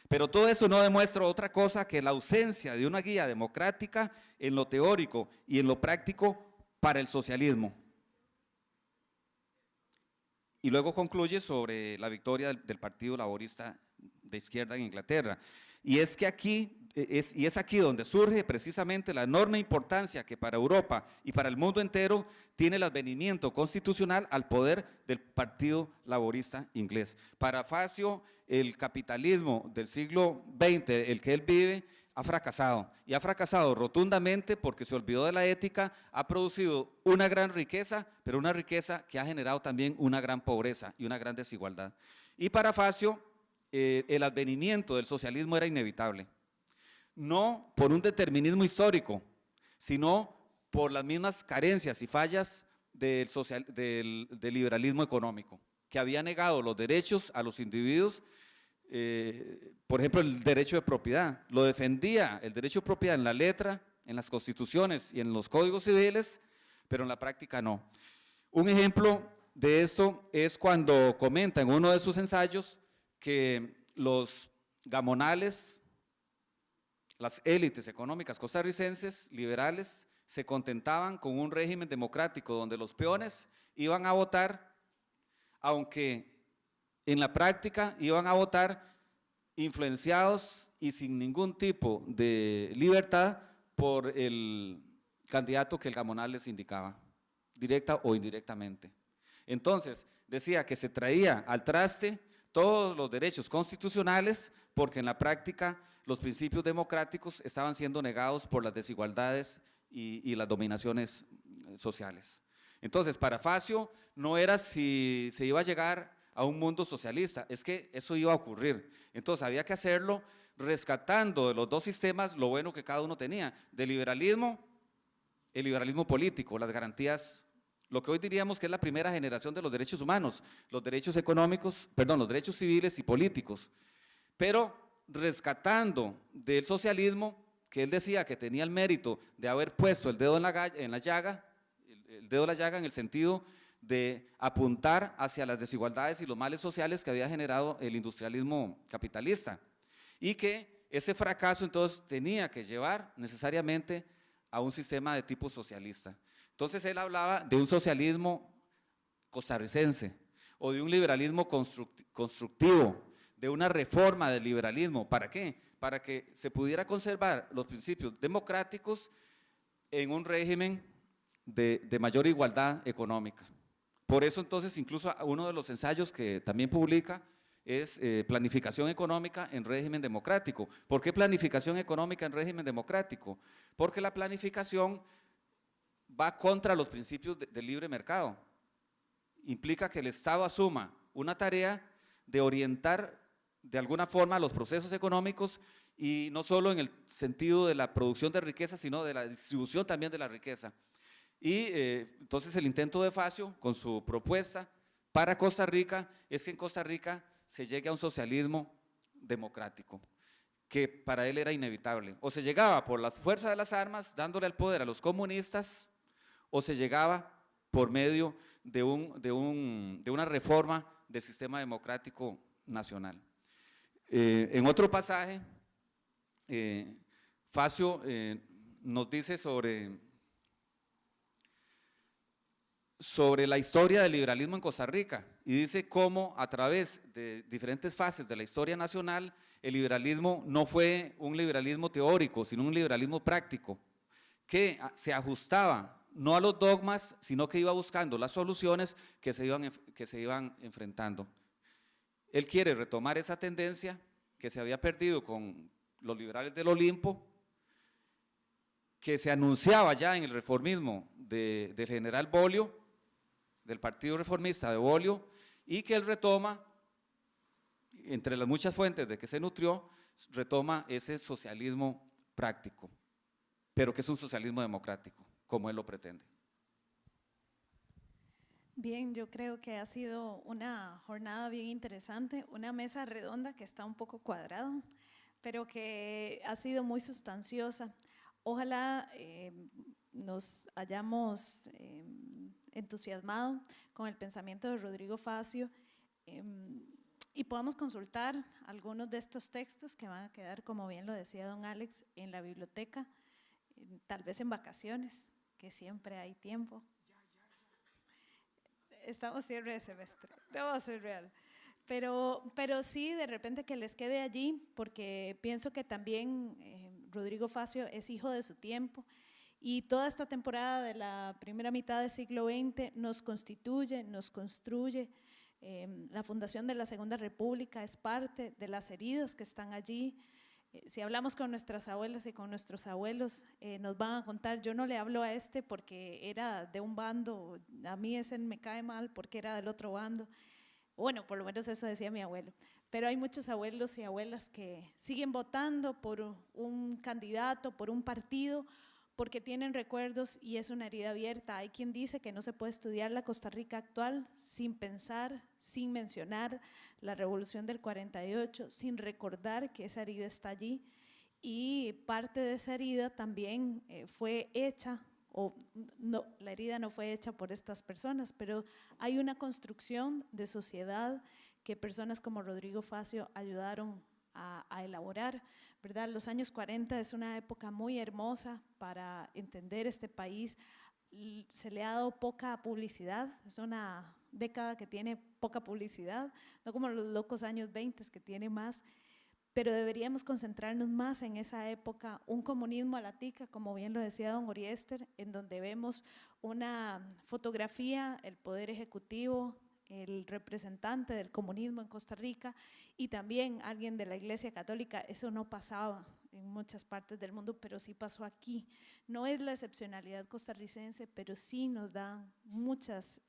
pero todo eso no demuestra otra cosa que la ausencia de una guía democrática en lo teórico y en lo práctico para el socialismo. Y luego concluye sobre la victoria del Partido Laborista de Izquierda en Inglaterra. Y es que aquí y es aquí donde surge precisamente la enorme importancia que para Europa y para el mundo entero tiene el advenimiento constitucional al poder del Partido Laborista inglés. Para Facio, el capitalismo del siglo XX, el que él vive, ha fracasado, y ha fracasado rotundamente porque se olvidó de la ética, ha producido una gran riqueza, pero una riqueza que ha generado también una gran pobreza y una gran desigualdad. Y para Facio, el advenimiento del socialismo era inevitable, no por un determinismo histórico, sino por las mismas carencias y fallas del liberalismo económico, que había negado los derechos a los individuos. Por ejemplo, el derecho de propiedad, lo defendía el derecho de propiedad en la letra, en las constituciones y en los códigos civiles, pero en la práctica no. Un ejemplo de esto es cuando comenta en uno de sus ensayos que los gamonales, las élites económicas costarricenses liberales, se contentaban con un régimen democrático donde los peones iban a votar, aunque en la práctica iban a votar influenciados y sin ningún tipo de libertad por el candidato que el gamonal les indicaba, directa o indirectamente. Entonces, decía que se traía al traste todos los derechos constitucionales porque en la práctica los principios democráticos estaban siendo negados por las desigualdades y las dominaciones sociales. Entonces, para Facio no era si se iba a llegar a un mundo socialista, es que eso iba a ocurrir. Entonces había que hacerlo rescatando de los dos sistemas lo bueno que cada uno tenía, del liberalismo, el liberalismo político, las garantías, lo que hoy diríamos que es la primera generación de los derechos humanos, los derechos económicos, perdón, los derechos civiles y políticos, pero rescatando del socialismo, que él decía que tenía el mérito de haber puesto el dedo en la llaga, el dedo en la llaga en el sentido de apuntar hacia las desigualdades y los males sociales que había generado el industrialismo capitalista, y que ese fracaso entonces tenía que llevar necesariamente a un sistema de tipo socialista. Entonces él hablaba de un socialismo costarricense o de un liberalismo constructivo, de una reforma del liberalismo. ¿Para qué? Para que se pudiera conservar los principios democráticos en un régimen de mayor igualdad económica. Por eso entonces incluso uno de los ensayos que también publica es planificación económica en régimen democrático. ¿Por qué planificación económica en régimen democrático? Porque la planificación va contra los principios del libre mercado. Implica que el Estado asuma una tarea de orientar de alguna forma los procesos económicos, y no solo en el sentido de la producción de riqueza, sino de la distribución también de la riqueza. Y entonces el intento de Facio con su propuesta para Costa Rica es que en Costa Rica se llegue a un socialismo democrático, que para él era inevitable. O se llegaba por la fuerza de las armas, dándole el poder a los comunistas, o se llegaba por medio de una reforma del sistema democrático nacional. En otro pasaje, Facio nos dice sobre la historia del liberalismo en Costa Rica, y dice cómo a través de diferentes fases de la historia nacional el liberalismo no fue un liberalismo teórico, sino un liberalismo práctico, que se ajustaba no a los dogmas, sino que iba buscando las soluciones que se iban enfrentando. Él quiere retomar esa tendencia que se había perdido con los liberales del Olimpo, que se anunciaba ya en el reformismo del general Bolio, del Partido Reformista de Bolio, y que él retoma, entre las muchas fuentes de que se nutrió, retoma ese socialismo práctico, pero que es un socialismo democrático, como él lo pretende. Bien, yo creo que ha sido una jornada bien interesante, una mesa redonda que está un poco cuadrada, pero que ha sido muy sustanciosa. Ojalá nos hayamos entusiasmado con el pensamiento de Rodrigo Facio y podamos consultar algunos de estos textos que van a quedar, como bien lo decía don Alex, en la biblioteca, tal vez en vacaciones, que siempre hay tiempo. Estamos cierre de semestre, no va a ser real. Pero sí, de repente que les quede allí, porque pienso que también Rodrigo Facio es hijo de su tiempo y toda esta temporada de la primera mitad del siglo XX nos constituye, nos construye. La fundación de la Segunda República es parte de las heridas que están allí. Si hablamos con nuestras abuelas y con nuestros abuelos, nos van a contar, yo no le hablo a este porque era de un bando, a mí ese me cae mal porque era del otro bando. Bueno, por lo menos eso decía mi abuelo. Pero hay muchos abuelos y abuelas que siguen votando por un candidato, por un partido, porque tienen recuerdos y es una herida abierta. Hay quien dice que no se puede estudiar la Costa Rica actual sin pensar, sin mencionar la Revolución del 48, sin recordar que esa herida está allí. Y parte de esa herida también fue hecha, o no, la herida no fue hecha por estas personas, pero hay una construcción de sociedad que personas como Rodrigo Facio ayudaron a elaborar, ¿verdad? Los años 40 es una época muy hermosa para entender este país. Se le ha dado poca publicidad, es una década que tiene poca publicidad, no como los locos años 20 que tiene más, pero deberíamos concentrarnos más en esa época, un comunismo a la tica, como bien lo decía don Oriester, en donde vemos una fotografía, el Poder Ejecutivo, el representante del comunismo en Costa Rica y también alguien de la Iglesia Católica. Eso no pasaba en muchas partes del mundo, pero sí pasó aquí. No es la excepcionalidad costarricense, pero sí nos da muchas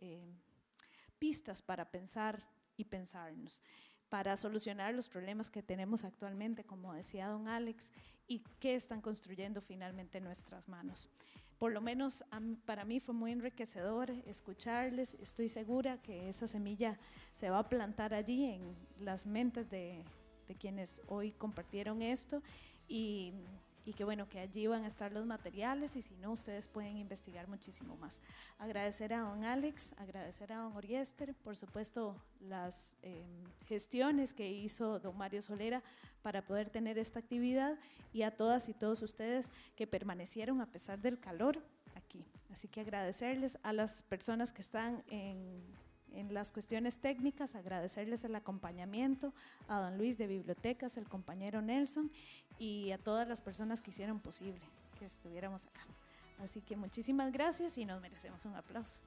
pistas para pensar y pensarnos, para solucionar los problemas que tenemos actualmente, como decía don Alex, y qué están construyendo finalmente en nuestras manos. Por lo menos para mí fue muy enriquecedor escucharles. Estoy segura que esa semilla se va a plantar allí en las mentes de quienes hoy compartieron esto y que bueno, que allí van a estar los materiales y si no, ustedes pueden investigar muchísimo más. Agradecer a don Alex, agradecer a don Oriester, por supuesto las gestiones que hizo don Mario Solera para poder tener esta actividad y a todas y todos ustedes que permanecieron a pesar del calor aquí. Así que agradecerles a las personas que están en las cuestiones técnicas, agradecerles el acompañamiento, a don Luis de Bibliotecas, el compañero Nelson y a todas las personas que hicieron posible que estuviéramos acá. Así que muchísimas gracias y nos merecemos un aplauso.